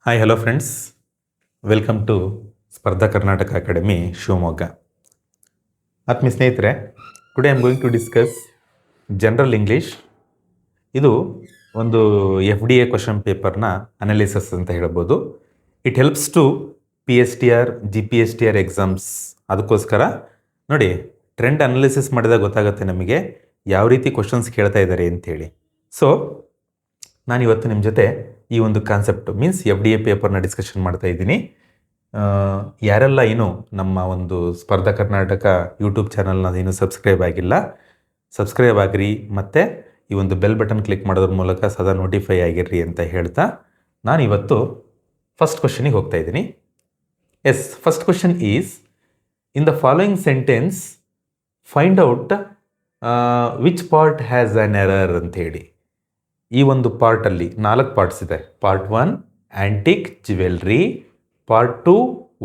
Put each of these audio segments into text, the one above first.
Hi hello friends, welcome to Spardha Karnataka academy Shivamogga. ಆತ್ಮೀಯ ಸ್ನೇಹಿತರೆ, today I am going to discuss general English. ಇದು ಒಂದು FDA question ಪೇಪರ್ನ analysis ಅಂತ ಹೇಳ್ಬೋದು. It helps to PSTR, GPSTR exams. ಅದಕ್ಕೋಸ್ಕರ ನೋಡಿ, ಟ್ರೆಂಡ್ ಅನಾಲಿಸಿಸ್ ಮಾಡಿದಾಗ ಗೊತ್ತಾಗುತ್ತೆ ನಮಗೆ ಯಾವ ರೀತಿ ಕ್ವಶನ್ಸ್ ಕೇಳ್ತಾ ಇದ್ದಾರೆ ಅಂಥೇಳಿ. ಸೊ ನಾನಿವತ್ತು ನಿಮ್ಮ ಜೊತೆ ಈ ಒಂದು ಕಾನ್ಸೆಪ್ಟ್ ಮೀನ್ಸ್ FDA ಪೇಪರ್ನ ಡಿಸ್ಕಷನ್ ಮಾಡ್ತಾ ಇದ್ದೀನಿ. ಯಾರೆಲ್ಲ ಇನ್ನೂ ನಮ್ಮ ಒಂದು ಸ್ಪರ್ಧಾ ಕರ್ನಾಟಕ ಯೂಟ್ಯೂಬ್ ಚಾನಲ್ನ ಇನ್ನೂ ಸಬ್ಸ್ಕ್ರೈಬ್ ಆಗಿಲ್ಲ, ಸಬ್ಸ್ಕ್ರೈಬ್ ಆಗಿರಿ, ಮತ್ತು ಈ ಒಂದು ಬೆಲ್ ಬಟನ್ ಕ್ಲಿಕ್ ಮಾಡೋದ್ರ ಮೂಲಕ ಸದಾ ನೋಟಿಫೈ ಆಗಿರ್ರಿ ಅಂತ ಹೇಳ್ತಾ ನಾನಿವತ್ತು ಫಸ್ಟ್ ಕ್ವಶನಿಗೆ ಹೋಗ್ತಾ ಇದ್ದೀನಿ. Yes, first question is, in the following sentence find out which part has an error ಅಂಥೇಳಿ. ಈ ಒಂದು ಪಾರ್ಟಲ್ಲಿ 4 ಪಾರ್ಟ್ಸ್ ಇದೆ. Part 1 antique jewellery, part 2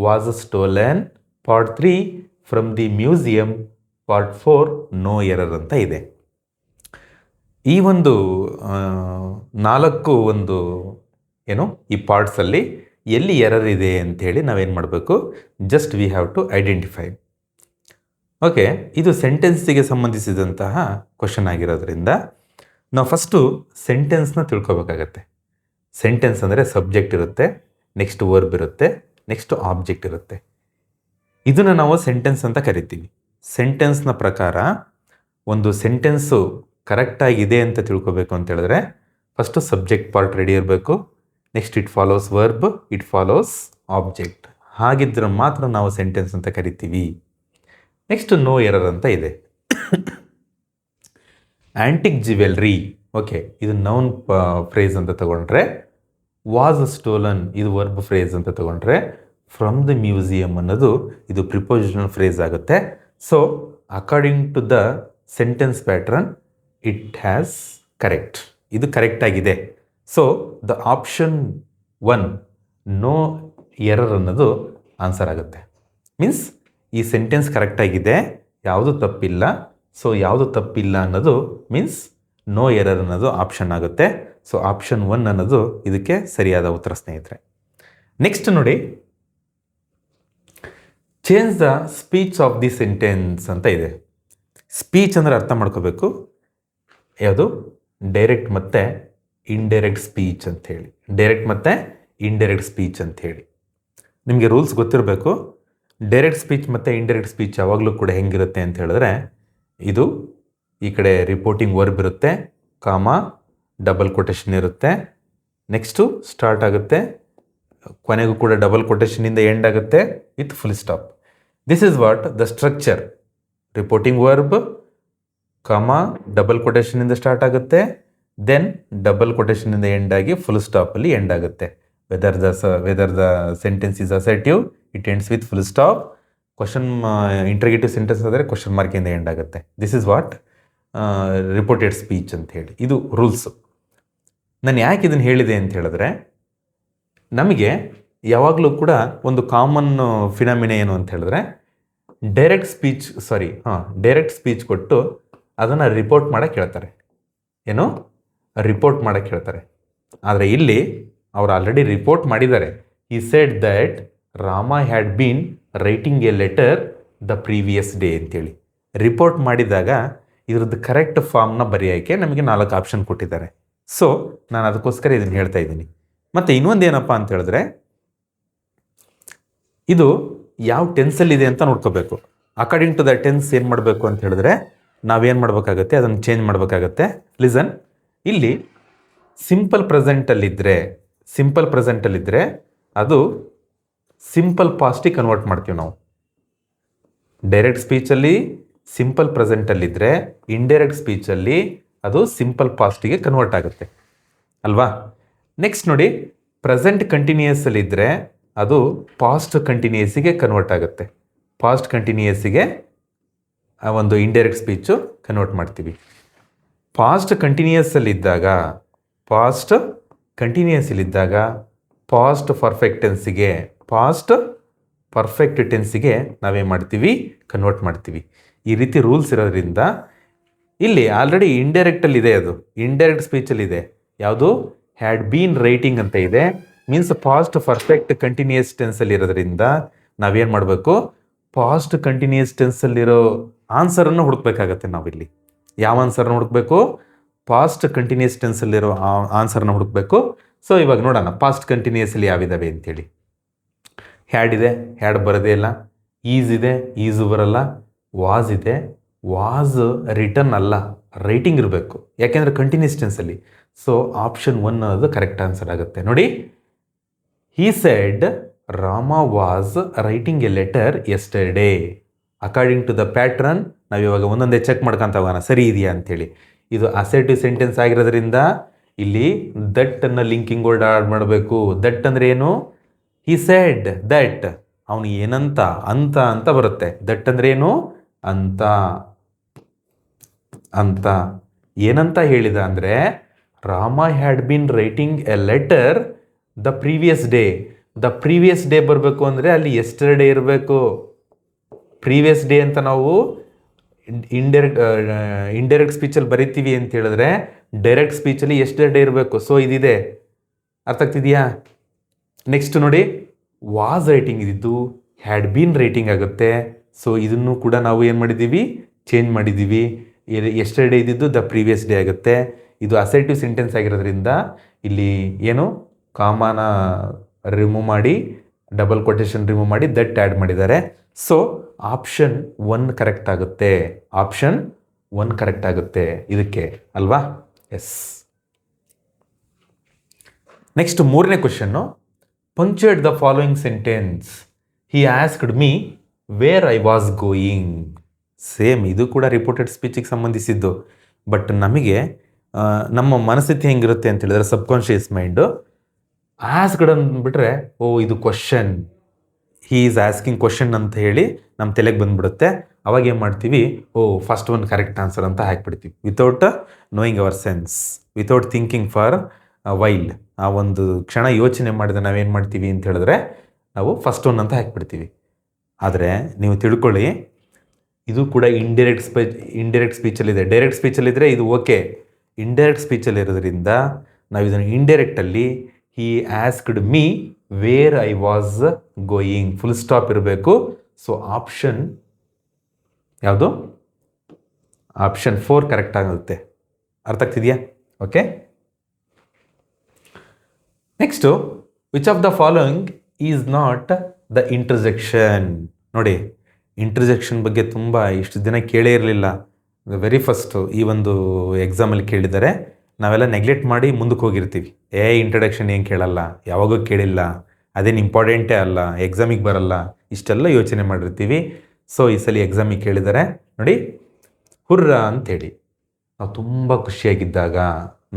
was stolen, part 3 from the museum, part 4 no error ಅಂತ ಇದೆ. ಈ ಒಂದು 4 ಒಂದು ಈ ಪಾರ್ಟ್ಸಲ್ಲಿ ಎಲ್ಲಿ ಎರರ್ ಇದೆ ಅಂಥೇಳಿ ನಾವೇನು ಮಾಡಬೇಕು, just we have to identify. Okay, ಇದು ಸೆಂಟೆನ್ಸಿಗೆ ಸಂಬಂಧಿಸಿದಂತಹ ಕ್ವಶನ್ ಆಗಿರೋದ್ರಿಂದ ನಾವು ಫಸ್ಟು ಸೆಂಟೆನ್ಸ್ನ ತಿಳ್ಕೊಬೇಕಾಗತ್ತೆ. ಸೆಂಟೆನ್ಸ್ ಅಂದರೆ ಸಬ್ಜೆಕ್ಟ್ ಇರುತ್ತೆ, ನೆಕ್ಸ್ಟ್ ವರ್ಬ್ ಇರುತ್ತೆ, ನೆಕ್ಸ್ಟ್ ಆಬ್ಜೆಕ್ಟ್ ಇರುತ್ತೆ. ಇದನ್ನು ನಾವು ಸೆಂಟೆನ್ಸ್ ಅಂತ ಕರಿತೀವಿ. ಸೆಂಟೆನ್ಸ್ನ ಪ್ರಕಾರ ಒಂದು ಸೆಂಟೆನ್ಸು ಕರೆಕ್ಟಾಗಿದೆ ಅಂತ ತಿಳ್ಕೊಬೇಕು ಅಂತ ಹೇಳಿದ್ರೆ ಫಸ್ಟು ಸಬ್ಜೆಕ್ಟ್ ಪಾರ್ಟ್ ರೆಡಿ ಇರಬೇಕು, next it follows verb, it follows object. ಹಾಗಿದ್ರೆ ಮಾತ್ರ ನಾವು ಸೆಂಟೆನ್ಸ್ ಅಂತ ಕರಿತೀವಿ. ನೆಕ್ಸ್ಟ್ ನೋ ಎರರ್ ಅಂತ ಇದೆ. ಆ್ಯಂಟಿಕ್ ಜ್ಯುವೆಲ್ರಿ, ಓಕೆ, ಇದು ನೌನ್ ಫ್ರೇಸ್ ಅಂತ ತಗೊಂಡ್ರೆ, ವಾಸ್ ಸ್ಟೋಲನ್ ಇದು ವರ್ಬ್ ಫ್ರೇಸ್ ಅಂತ ತಗೊಂಡ್ರೆ, ಫ್ರಮ್ ದ ಮ್ಯೂಸಿಯಂ ಅನ್ನೋದು ಇದು ಪ್ರಿಪೋಸಿಷನಲ್ ಫ್ರೇಸ್ ಆಗುತ್ತೆ. So according to the sentence pattern it has correct, ಇದು ಕರೆಕ್ಟಾಗಿದೆ. So the option 1 no error ಅನ್ನೋದು ಆನ್ಸರ್ ಆಗುತ್ತೆ. ಮೀನ್ಸ್ ಈ ಸೆಂಟೆನ್ಸ್ ಕರೆಕ್ಟಾಗಿದೆ, ಯಾವುದು ತಪ್ಪಿಲ್ಲ. ಸೊ ಯಾವುದು ತಪ್ಪಿಲ್ಲ ಅನ್ನೋದು ಮೀನ್ಸ್ ನೋ ಎರರ್ ಅನ್ನೋದು ಆಪ್ಷನ್ ಆಗುತ್ತೆ. ಸೊ ಆಪ್ಷನ್ 1 ಅನ್ನೋದು ಇದಕ್ಕೆ ಸರಿಯಾದ ಉತ್ತರ ಸ್ನೇಹಿತರೆ. ನೆಕ್ಸ್ಟ್ ನೋಡಿ, change the speech of the sentence ಅಂತ ಇದೆ. ಸ್ಪೀಚ್ ಅಂದರೆ ಅರ್ಥ ಮಾಡ್ಕೋಬೇಕು, ಯಾವುದು ಡೈರೆಕ್ಟ್ ಮತ್ತು ಇಂಡೈರೆಕ್ಟ್ ಸ್ಪೀಚ್ ಅಂಥೇಳಿ. ಡೈರೆಕ್ಟ್ ಮತ್ತು ಇಂಡೈರೆಕ್ಟ್ ಸ್ಪೀಚ್ ಅಂಥೇಳಿ ನಿಮಗೆ ರೂಲ್ಸ್ ಗೊತ್ತಿರಬೇಕು. ಡೈರೆಕ್ಟ್ ಸ್ಪೀಚ್ ಮತ್ತು ಇಂಡೈರೆಕ್ಟ್ ಸ್ಪೀಚ್ ಯಾವಾಗಲೂ ಕೂಡ ಹೆಂಗಿರುತ್ತೆ ಅಂತ ಹೇಳಿದ್ರೆ, ಇದು ಈ ಕಡೆ ರಿಪೋರ್ಟಿಂಗ್ ವರ್ಬ್ ಇರುತ್ತೆ, ಕಾಮ ಡಬಲ್ ಕೊಟೇಶನ್ ಇರುತ್ತೆ, ನೆಕ್ಸ್ಟು ಸ್ಟಾರ್ಟ್ ಆಗುತ್ತೆ, ಕೊನೆಗೂ ಕೂಡ ಡಬಲ್ ಕೊಟೇಶನಿಂದ ಎಂಡ್ ಆಗುತ್ತೆ with full stop. This is what the structure. Reporting verb, comma double ಕೊಟೇಶನಿಂದ ಸ್ಟಾರ್ಟ್ ಆಗುತ್ತೆ, ದೆನ್ ಡಬಲ್ ಕೊಟೇಶನಿಂದ ಎಂಡ್ ಆಗಿ ಫುಲ್ ಸ್ಟಾಪಲ್ಲಿ ಎಂಡ್ ಆಗುತ್ತೆ. Whether the sentence is assertive it ends with full stop. Question interrogative sentence ಆದರೆ question ಮಾರ್ಕಿಂದ end ಆಗುತ್ತೆ. This is what reported speech ಅಂತ ಹೇಳಿ, ಇದು ರೂಲ್ಸು. ನಾನು ಯಾಕೆ ಇದನ್ನು ಹೇಳಿದೆ ಅಂತ ಹೇಳಿದ್ರೆ, ನಮಗೆ ಯಾವಾಗಲೂ ಕೂಡ ಒಂದು ಕಾಮನ್ ಫಿನಾಮಿನ ಏನು ಅಂತ ಹೇಳಿದ್ರೆ, ಡೈರೆಕ್ಟ್ ಸ್ಪೀಚ್ ಕೊಟ್ಟು ಅದನ್ನು ರಿಪೋರ್ಟ್ ಮಾಡೋಕ್ಕೆ ಹೇಳ್ತಾರೆ. ರಿಪೋರ್ಟ್ ಮಾಡೋಕ್ಕೆ ಹೇಳ್ತಾರೆ. ಆದರೆ ಇಲ್ಲಿ ಅವ್ರು ಆಲ್ರೆಡಿ ರಿಪೋರ್ಟ್ ಮಾಡಿದ್ದಾರೆ. He said that Rama had been writing a letter the previous day ಅಂತೇಳಿ ರಿಪೋರ್ಟ್ ಮಾಡಿದಾಗ ಇದ್ರದ್ದು ಕರೆಕ್ಟ್ ಫಾರ್ಮ್ನ ಬರೆಯೋಕ್ಕೆ ನಮಗೆ 4 ಆಪ್ಷನ್ ಕೊಟ್ಟಿದ್ದಾರೆ. ಸೊ ನಾನು ಅದಕ್ಕೋಸ್ಕರ ಇದನ್ನು ಹೇಳ್ತಾ ಇದ್ದೀನಿ. ಮತ್ತು ಇನ್ನೊಂದು ಏನಪ್ಪ ಅಂತ ಹೇಳಿದ್ರೆ, ಇದು ಯಾವ ಟೆನ್ಸಲ್ಲಿದೆ ಅಂತ ನೋಡ್ಕೋಬೇಕು. ಅಕಾರ್ಡಿಂಗ್ ಟು ದ ಟೆನ್ಸ್ ಏನು ಮಾಡಬೇಕು ಅಂತ ಹೇಳಿದ್ರೆ, ನಾವೇನು ಮಾಡಬೇಕಾಗತ್ತೆ, ಅದನ್ನು ಚೇಂಜ್ ಮಾಡಬೇಕಾಗತ್ತೆ. ಲಿಸನ್, ಇಲ್ಲಿ ಸಿಂಪಲ್ ಪ್ರೆಸೆಂಟಲ್ಲಿದ್ದರೆ ಅದು ಸಿಂಪಲ್ ಪಾಸ್ಟಿಗೆ ಕನ್ವರ್ಟ್ ಮಾಡ್ತೀವಿ ನಾವು. ಡೈರೆಕ್ಟ್ ಸ್ಪೀಚಲ್ಲಿ ಸಿಂಪಲ್ ಪ್ರೆಸೆಂಟಲ್ಲಿದ್ದರೆ, ಇಂಡೈರೆಕ್ಟ್ ಸ್ಪೀಚಲ್ಲಿ ಅದು ಸಿಂಪಲ್ ಪಾಸ್ಟಿಗೆ ಕನ್ವರ್ಟ್ ಆಗುತ್ತೆ ಅಲ್ವಾ. ನೆಕ್ಸ್ಟ್ ನೋಡಿ, ಪ್ರೆಸೆಂಟ್ ಕಂಟಿನ್ಯೂಯಸ್ಸಲ್ಲಿದ್ದರೆ ಅದು ಪಾಸ್ಟ್ ಕಂಟಿನ್ಯೂಯಸ್ಸಿಗೆ ಕನ್ವರ್ಟ್ ಆಗುತ್ತೆ. ಪಾಸ್ಟ್ ಕಂಟಿನ್ಯೂಯಸ್ಸಿಗೆ ಒಂದು ಇಂಡೈರೆಕ್ಟ್ ಸ್ಪೀಚು ಕನ್ವರ್ಟ್ ಮಾಡ್ತೀವಿ. ಪಾಸ್ಟ್ ಕಂಟಿನ್ಯೂಯಸ್ಸಲ್ಲಿದ್ದಾಗ ಪಾಸ್ಟ್ ಪರ್ಫೆಕ್ಟ್ ಟೆನ್ಸಿಗೆ ನಾವೇನು ಮಾಡ್ತೀವಿ, ಕನ್ವರ್ಟ್ ಮಾಡ್ತೀವಿ. ಈ ರೀತಿ ರೂಲ್ಸ್ ಇರೋದ್ರಿಂದ ಇಲ್ಲಿ ಆಲ್ರೆಡಿ ಇಂಡೈರೆಕ್ಟಲ್ಲಿದೆ, ಅದು ಇಂಡೈರೆಕ್ಟ್ ಸ್ಪೀಚಲ್ಲಿದೆ. ಯಾವುದು ಹ್ಯಾಡ್ ಬೀನ್ ರೈಟಿಂಗ್ ಅಂತ ಇದೆ, ಮೀನ್ಸ್ ಪಾಸ್ಟ್ ಪರ್ಫೆಕ್ಟ್ ಕಂಟಿನ್ಯೂಸ್ ಟೆನ್ಸಲ್ಲಿ ಇರೋದ್ರಿಂದ ನಾವೇನು ಮಾಡಬೇಕು, ಪಾಸ್ಟ್ ಕಂಟಿನ್ಯೂಸ್ ಟೆನ್ಸಲ್ಲಿರೋ ಆನ್ಸರನ್ನು ಹುಡುಕ್ಬೇಕಾಗತ್ತೆ ನಾವಿಲ್ಲಿ. ಯಾವ ಆನ್ಸರ್ನ ಹುಡುಕ್ಬೇಕು? ಪಾಸ್ಟ್ ಕಂಟಿನ್ಯೂಸ್ ಟೆನ್ಸಲ್ಲಿರೋ ಆನ್ಸರ್ನ ಹುಡುಕ್ಬೇಕು. ಸೊ ಇವಾಗ ನೋಡೋಣ ಪಾಸ್ಟ್ ಕಂಟಿನ್ಯೂಸಲ್ಲಿ ಯಾವಿದಾವೆ ಅಂತೇಳಿ. ಹ್ಯಾಡ್ ಇದೆ, ಹ್ಯಾಡ್ ಬರೋದೇ ಇಲ್ಲ. ಈಸ್ ಇದೆ, ಈಸು ಬರಲ್ಲ. ವಾಸ್ ಇದೆ, ವಾಸ್ ರಿಟರ್ನ್ ಅಲ್ಲ, ರೈಟಿಂಗ್ ಇರಬೇಕು, ಯಾಕೆಂದರೆ ಕಂಟಿನ್ಯೂಸ್ ಟೆನ್ಸಲ್ಲಿ. ಸೊ ಆಪ್ಷನ್ 1 ಅನ್ನೋದು ಕರೆಕ್ಟ್ ಆನ್ಸರ್ ಆಗುತ್ತೆ. ನೋಡಿ, he said Rama was writing a letter yesterday. According to the pattern ನಾವು ಇವಾಗ ಒಂದೊಂದೇ ಚೆಕ್ ಮಾಡ್ಕೊತ ಹೋಗೋಣ ಸರಿ ಇದೆಯಾ ಅಂತೇಳಿ. ಇದು ಅಸರ್ಟಿವ್ ಸೆಂಟೆನ್ಸ್ ಆಗಿರೋದ್ರಿಂದ ಇಲ್ಲಿ ದಟ್ ಅನ್ನು ಲಿಂಕಿಂಗ್ ವರ್ಡ್ ಆಡ್ ಮಾಡಬೇಕು. ದಟ್ ಅಂದರೆ ಏನು? ಹಿ ಸೆಡ್ ದಟ್, ಅವನು ಏನಂತ, ಅಂತ ಅಂತ ಬರುತ್ತೆ. ದಟ್ ಅಂದರೆ ಏನು? ಅಂತ ಅಂತ ಏನಂತ ಹೇಳಿದ ಅಂದರೆ Rama had been writing a letter the previous day. The previous day ಬರಬೇಕು ಅಂದರೆ ಅಲ್ಲಿ ಎಸ್ಟರ್ಡೇ ಇರಬೇಕು. ಪ್ರೀವಿಯಸ್ ಡೇ ಅಂತ ನಾವು ಇಂಡೈರೆಕ್ಟ್ ಸ್ಪೀಚಲ್ಲಿ ಬರಿತೀವಿ ಅಂತ ಹೇಳಿದ್ರೆ ಡೈರೆಕ್ಟ್ ಸ್ಪೀಚಲ್ಲಿ ಎಸ್ಟರ್ಡೇ ಇರಬೇಕು. ಸೊ ಇದಿದೆ, ಅರ್ಥ ಆಗ್ತಿದೆಯಾ? ನೆಕ್ಸ್ಟ್ ನೋಡಿ, ವಾಸ್ ರೈಟಿಂಗ್ ಇದ್ದಿದ್ದು ಹ್ಯಾಡ್ ಬೀನ್ ರೈಟಿಂಗ್ ಆಗುತ್ತೆ. ಸೊ ಇದನ್ನು ಕೂಡ ನಾವು ಏನು ಮಾಡಿದ್ದೀವಿ? ಚೇಂಜ್ ಮಾಡಿದ್ದೀವಿ. ಎಸ್ಟರ್ಡೇ ಇದ್ದಿದ್ದು ದ ಪ್ರೀವಿಯಸ್ ಡೇ ಆಗುತ್ತೆ. ಇದು ಅಸರ್ಟಿವ್ ಸೆಂಟೆನ್ಸ್ ಆಗಿರೋದ್ರಿಂದ ಇಲ್ಲಿ ಏನು ಕಾಮಾನ ರಿಮೂವ್ ಮಾಡಿ, ಡಬಲ್ ಕೊಟೇಶನ್ ರಿಮೂವ್ ಮಾಡಿ ದಟ್ ಆ್ಯಡ್ ಮಾಡಿದ್ದಾರೆ. ಸೊ ಆಪ್ಷನ್ 1 ಕರೆಕ್ಟ್ ಆಗುತ್ತೆ. ಆಪ್ಷನ್ 1 ಕರೆಕ್ಟ್ ಆಗುತ್ತೆ ಇದಕ್ಕೆ, ಅಲ್ವಾ? ಎಸ್. ನೆಕ್ಸ್ಟ್ 3ನೇ ಕ್ವಶನ್ನು, punctuate the following sentence. He asked me where I was going. Same, ಇದು ಕೂಡ ರಿಪೋರ್ಟೆಡ್ ಸ್ಪೀಚಿಗೆ ಸಂಬಂಧಿಸಿದ್ದು. ಬಟ್ ನಮಗೆ ನಮ್ಮ ಮನಸ್ಥಿತಿ ಹೆಂಗಿರುತ್ತೆ ಅಂತ ಹೇಳಿದ್ರೆ ಸಬ್ಕಾನ್ಷಿಯಸ್ ಮೈಂಡು ಆಸ್ಕ್ಡ್ ಅಂದ್ಬಿಟ್ರೆ ಓ ಇದು question, he is asking question ಅಂತ ಹೇಳಿ ನಮ್ಮ ತಲೆಗೆ ಬಂದುಬಿಡುತ್ತೆ. ಅವಾಗ ಏನು ಮಾಡ್ತೀವಿ? ಓ ಫಸ್ಟ್ ಒನ್ ಕರೆಕ್ಟ್ ಆನ್ಸರ್ ಅಂತ ಹಾಕಿಬಿಡ್ತೀವಿ, without knowing our sense, without thinking for while. ಆ ಒಂದು ಕ್ಷಣ ಯೋಚನೆ ಮಾಡಿದ ನಾವೇನು ಮಾಡ್ತೀವಿ ಅಂತ ಹೇಳಿದ್ರೆ ನಾವು ಫಸ್ಟ್ ಒನ್ ಅಂತ ಹಾಕಿಬಿಡ್ತೀವಿ. ಆದರೆ ನೀವು ತಿಳ್ಕೊಳ್ಳಿ, ಇದು ಕೂಡ ಇಂಡೈರೆಕ್ಟ್ ಸ್ಪೀಚಲ್ಲಿದೆ. ಡೈರೆಕ್ಟ್ ಸ್ಪೀಚಲ್ಲಿದ್ದರೆ ಇದು ಓಕೆ. ಇಂಡೈರೆಕ್ಟ್ ಸ್ಪೀಚಲ್ಲಿ ಇರೋದ್ರಿಂದ ನಾವು ಇದನ್ನು ಇಂಡೈರೆಕ್ಟಲ್ಲಿ he asked me where I was going, full stop ಇರಬೇಕು. ಸೊ ಆಪ್ಷನ್ ಯಾವುದು? ಆಪ್ಷನ್ 4 ಕರೆಕ್ಟ್ ಆಗುತ್ತೆ. ಅರ್ಥ ಆಗ್ತಿದೆಯಾ? Okay. Next, which of the following is not the interjection. ನೋಡಿ, ಇಂಟರ್ಜೆಕ್ಷನ್ ಬಗ್ಗೆ ತುಂಬ ಇಷ್ಟು ದಿನ ಕೇಳೇ ಇರಲಿಲ್ಲ. ವೆರಿ ಫಸ್ಟು ಈ ಒಂದು ಎಕ್ಸಾಮಲ್ಲಿ ಕೇಳಿದ್ದಾರೆ. ನಾವೆಲ್ಲ ನೆಗ್ಲೆಕ್ಟ್ ಮಾಡಿ ಮುಂದಕ್ಕೆ ಹೋಗಿರ್ತೀವಿ. ಇಂಟ್ರಡಕ್ಷನ್ ಏನು ಕೇಳಲ್ಲ, ಯಾವಾಗೂ ಕೇಳಿಲ್ಲ, ಅದೇನು ಇಂಪಾರ್ಟೆಂಟೇ ಅಲ್ಲ, ಎಕ್ಸಾಮಿಗೆ ಬರಲ್ಲ, ಇಷ್ಟೆಲ್ಲ ಯೋಚನೆ ಮಾಡಿರ್ತೀವಿ. ಸೊ ಈ ಸಲ ಎಕ್ಸಾಮಿಗೆ ಕೇಳಿದ್ದಾರೆ. ನೋಡಿ, ಹುರ್ರ ಅಂಥೇಳಿ ನಾವು ತುಂಬ ಖುಷಿಯಾಗಿದ್ದಾಗ,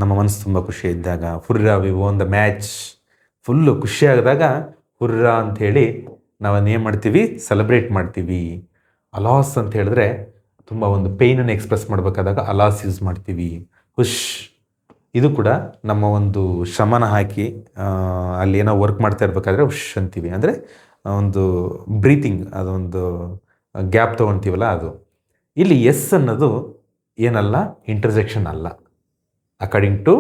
ನಮ್ಮ ಮನಸ್ಸು ತುಂಬ ಖುಷಿಯಾಗಿದ್ದಾಗ, hurrah we won the match, full ಖುಷಿಯಾಗಿದಾಗ ಹುರ್ರ ಅಂಥೇಳಿ ನಾವನ್ನೇನು ಮಾಡ್ತೀವಿ? ಸೆಲೆಬ್ರೇಟ್ ಮಾಡ್ತೀವಿ. ಅಲಾಸ್ ಅಂತ ಹೇಳಿದ್ರೆ ತುಂಬ ಒಂದು ಪೇಯ್ನನ್ನು ಎಕ್ಸ್ಪ್ರೆಸ್ ಮಾಡಬೇಕಾದಾಗ ಅಲಾಸ್ ಯೂಸ್ ಮಾಡ್ತೀವಿ. ಹುಷ್, ಇದು ಕೂಡ ನಮ್ಮ ಒಂದು ಶ್ರಮನ ಹಾಕಿ ಅಲ್ಲಿ ಏನೋ ವರ್ಕ್ ಮಾಡ್ತಾ ಇರಬೇಕಾದ್ರೆ ಹುಷ್ ಅಂತೀವಿ. ಅಂದರೆ ಒಂದು ಬ್ರೀತಿಂಗ್, ಅದೊಂದು ಗ್ಯಾಪ್ ತೊಗೊಳ್ತೀವಲ್ಲ ಅದು. ಇಲ್ಲಿ ಎಸ್ ಅನ್ನೋದು ಏನಲ್ಲ, ಇಂಟರ್ಜೆಕ್ಷನ್ ಅಲ್ಲ. ಅಕಾರ್ಡಿಂಗ್ ಟು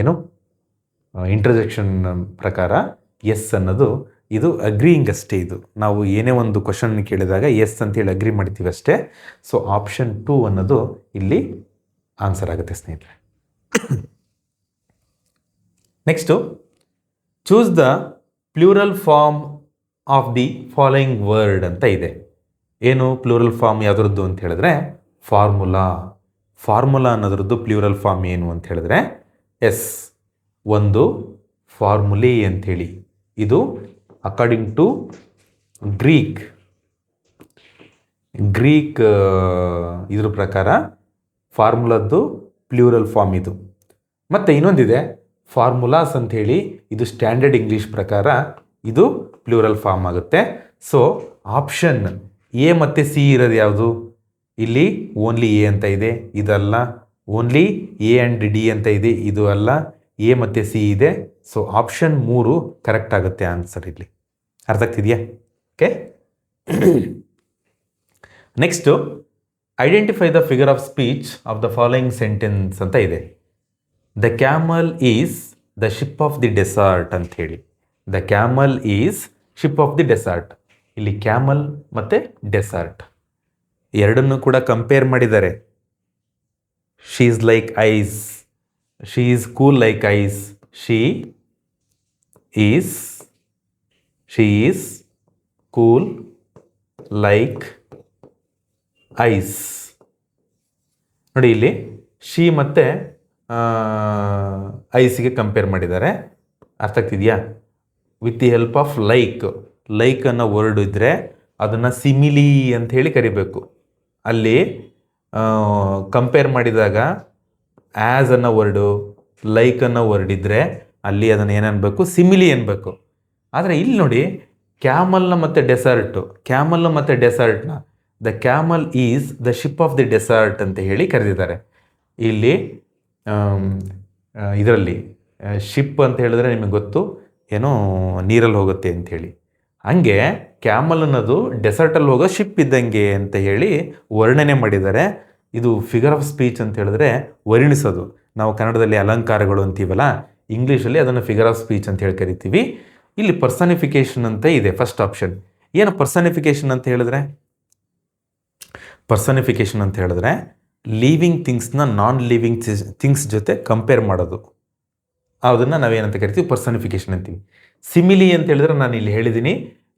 ಏನು ಇಂಟರ್ಜೆಕ್ಷನ್ ಪ್ರಕಾರ ಎಸ್ ಅನ್ನೋದು ಇದು ಅಗ್ರೀಯಿಂಗ್ ಅಷ್ಟೇ. ಇದು ನಾವು ಏನೇ ಒಂದು ಕ್ವಶನ್ ಕೇಳಿದಾಗ ಎಸ್ ಅಂತೇಳಿ ಅಗ್ರಿ ಮಾಡ್ತೀವಿ ಅಷ್ಟೇ. ಸೊ ಆಪ್ಷನ್ 2 ಅನ್ನೋದು ಇಲ್ಲಿ ಆನ್ಸರ್ ಆಗುತ್ತೆ ಸ್ನೇಹಿತರೆ. Next, choose the plural form of the following word ಅಂತ ಇದೆ. ಏನು ಪ್ಲೂರಲ್ ಫಾರ್ಮ್ ಯಾವುದ್ರದ್ದು ಅಂತ ಹೇಳಿದ್ರೆ ಫಾರ್ಮುಲಾ. ಫಾರ್ಮುಲಾ ಅನ್ನೋದ್ರದ್ದು ಪ್ಲೂರಲ್ ಫಾರ್ಮ್ ಏನು ಅಂತ ಹೇಳಿದ್ರೆ ಎಸ್, ಒಂದು ಫಾರ್ಮುಲೆ ಅಂಥೇಳಿ. ಇದು ಅಕಾರ್ಡಿಂಗ್ ಟು ಗ್ರೀಕ್ ಇದ್ರ ಪ್ರಕಾರ ಫಾರ್ಮುಲಾದ್ದು ಪ್ಲೂರಲ್ ಫಾರ್ಮ್ ಇದು. ಮತ್ತು ಇನ್ನೊಂದಿದೆ ಫಾರ್ಮುಲಾಸ್ ಅಂಥೇಳಿ, ಇದು ಸ್ಟ್ಯಾಂಡರ್ಡ್ ಇಂಗ್ಲೀಷ್ ಪ್ರಕಾರ ಇದು ಪ್ಲೂರಲ್ ಫಾರ್ಮ್ ಆಗುತ್ತೆ. ಸೊ ಆಪ್ಷನ್ ಎ ಮತ್ತು ಸಿ ಇರೋದು ಯಾವುದು? ಇಲ್ಲಿ ಓನ್ಲಿ ಎ ಅಂತ ಇದೆ, ಇದಲ್ಲ. ಓನ್ಲಿ ಎ ಆ್ಯಂಡ್ ಡಿ ಅಂತ ಇದೆ, ಇದು ಅಲ್ಲ. ಎ ಮತ್ತು ಸಿ ಇದೆ. ಸೊ ಆಪ್ಷನ್ 3 ಕರೆಕ್ಟ್ ಆಗುತ್ತೆ ಆನ್ಸರ್ ಇಲ್ಲಿ. ಅರ್ಥ ಆಗ್ತಿದೆಯಾ? Okay. Next, identify the figure of speech of the following sentence ಅಂತ ಇದೆ. The camel is the ship of the desert ಅಂತ ಹೇಳಿ. The camel is ship of the desert. ಇಲ್ಲಿ ಕ್ಯಾಮಲ್ ಮತ್ತು ಡೆಸಾರ್ಟ್ ಎರಡನ್ನೂ ಕೂಡ ಕಂಪೇರ್ ಮಾಡಿದ್ದಾರೆ. She is like ice, she is cool like ice, she is cool like ice. ನೋಡಿ ಇಲ್ಲಿ she ಮತ್ತು ಐಸಿಗೆ ಕಂಪೇರ್ ಮಾಡಿದ್ದಾರೆ. ಅರ್ಥ ಆಗ್ತಿದೆಯಾ? With the help of like ಅನ್ನೋ ವರ್ಡ್ ಇದ್ದರೆ ಅದನ್ನು ಸಿಮಿಲಿ ಅಂತ ಹೇಳಿ ಕರಿಬೇಕು. ಅಲ್ಲಿ ಕಂಪೇರ್ ಮಾಡಿದಾಗ ಆ್ಯಸ್ ಅನ್ನೋ ವರ್ಡು, ಲೈಕ್ ಅನ್ನೋ ವರ್ಡ್ ಇದ್ದರೆ ಅಲ್ಲಿ ಅದನ್ನು ಏನನ್ಬೇಕು? ಸಿಮಿಲಿ ಅನ್ಬೇಕು. ಆದರೆ ಇಲ್ಲಿ ನೋಡಿ, ಕ್ಯಾಮಲ್ನ ಮತ್ತು ಡೆಸರ್ಟ್ನ the camel is the ship of the desert ಅಂತ ಹೇಳಿ ಕರೆದಿದ್ದಾರೆ. ಇಲ್ಲಿ ಇದರಲ್ಲಿ ಶಿಪ್ ಅಂತ ಹೇಳಿದ್ರೆ ನಿಮಗೆ ಗೊತ್ತು, ಏನೋ ನೀರಲ್ಲಿ ಹೋಗುತ್ತೆ ಅಂಥೇಳಿ. ಹಂಗೆ ಕ್ಯಾಮಲ್ ಅನ್ನೋದು ಡೆಸರ್ಟಲ್ಲಿ ಹೋಗೋ ಶಿಪ್ ಇದ್ದಂಗೆ ಅಂತ ಹೇಳಿ ವರ್ಣನೆ ಮಾಡಿದ್ದಾರೆ. ಇದು ಫಿಗರ್ ಆಫ್ ಸ್ಪೀಚ್ ಅಂತ ಹೇಳಿದ್ರೆ ವರ್ಣಿಸೋದು. ನಾವು ಕನ್ನಡದಲ್ಲಿ ಅಲಂಕಾರಗಳು ಅಂತೀವಲ್ಲ, ಇಂಗ್ಲೀಷಲ್ಲಿ ಅದನ್ನು ಫಿಗರ್ ಆಫ್ ಸ್ಪೀಚ್ ಅಂತ ಹೇಳಿ ಕರಿತೀವಿ. ಇಲ್ಲಿ ಪರ್ಸನಿಫಿಕೇಶನ್ ಅಂತ ಇದೆ ಫಸ್ಟ್ ಆಪ್ಷನ್. ಏನು ಪರ್ಸನಿಫಿಕೇಶನ್ ಅಂತ ಹೇಳಿದ್ರೆ? ಪರ್ಸನಿಫಿಕೇಶನ್ ಅಂತ ಹೇಳಿದ್ರೆ ಲಿವಿಂಗ್ ಥಿಂಗ್ಸ್ನ ನಾನ್ ಲಿವಿಂಗ್ ಥಿಂಗ್ಸ್ ಜೊತೆ ಕಂಪೇರ್ ಮಾಡೋದು. ಅದನ್ನು ನಾವೇನಂತ ಕರಿತೀವಿ? ಪರ್ಸನಿಫಿಕೇಶನ್ ಅಂತೀವಿ. ಸಿಮಿಲಿ ಅಂತ ಹೇಳಿದ್ರೆ ನಾನು ಇಲ್ಲಿ ಹೇಳಿದ್ದೀನಿ,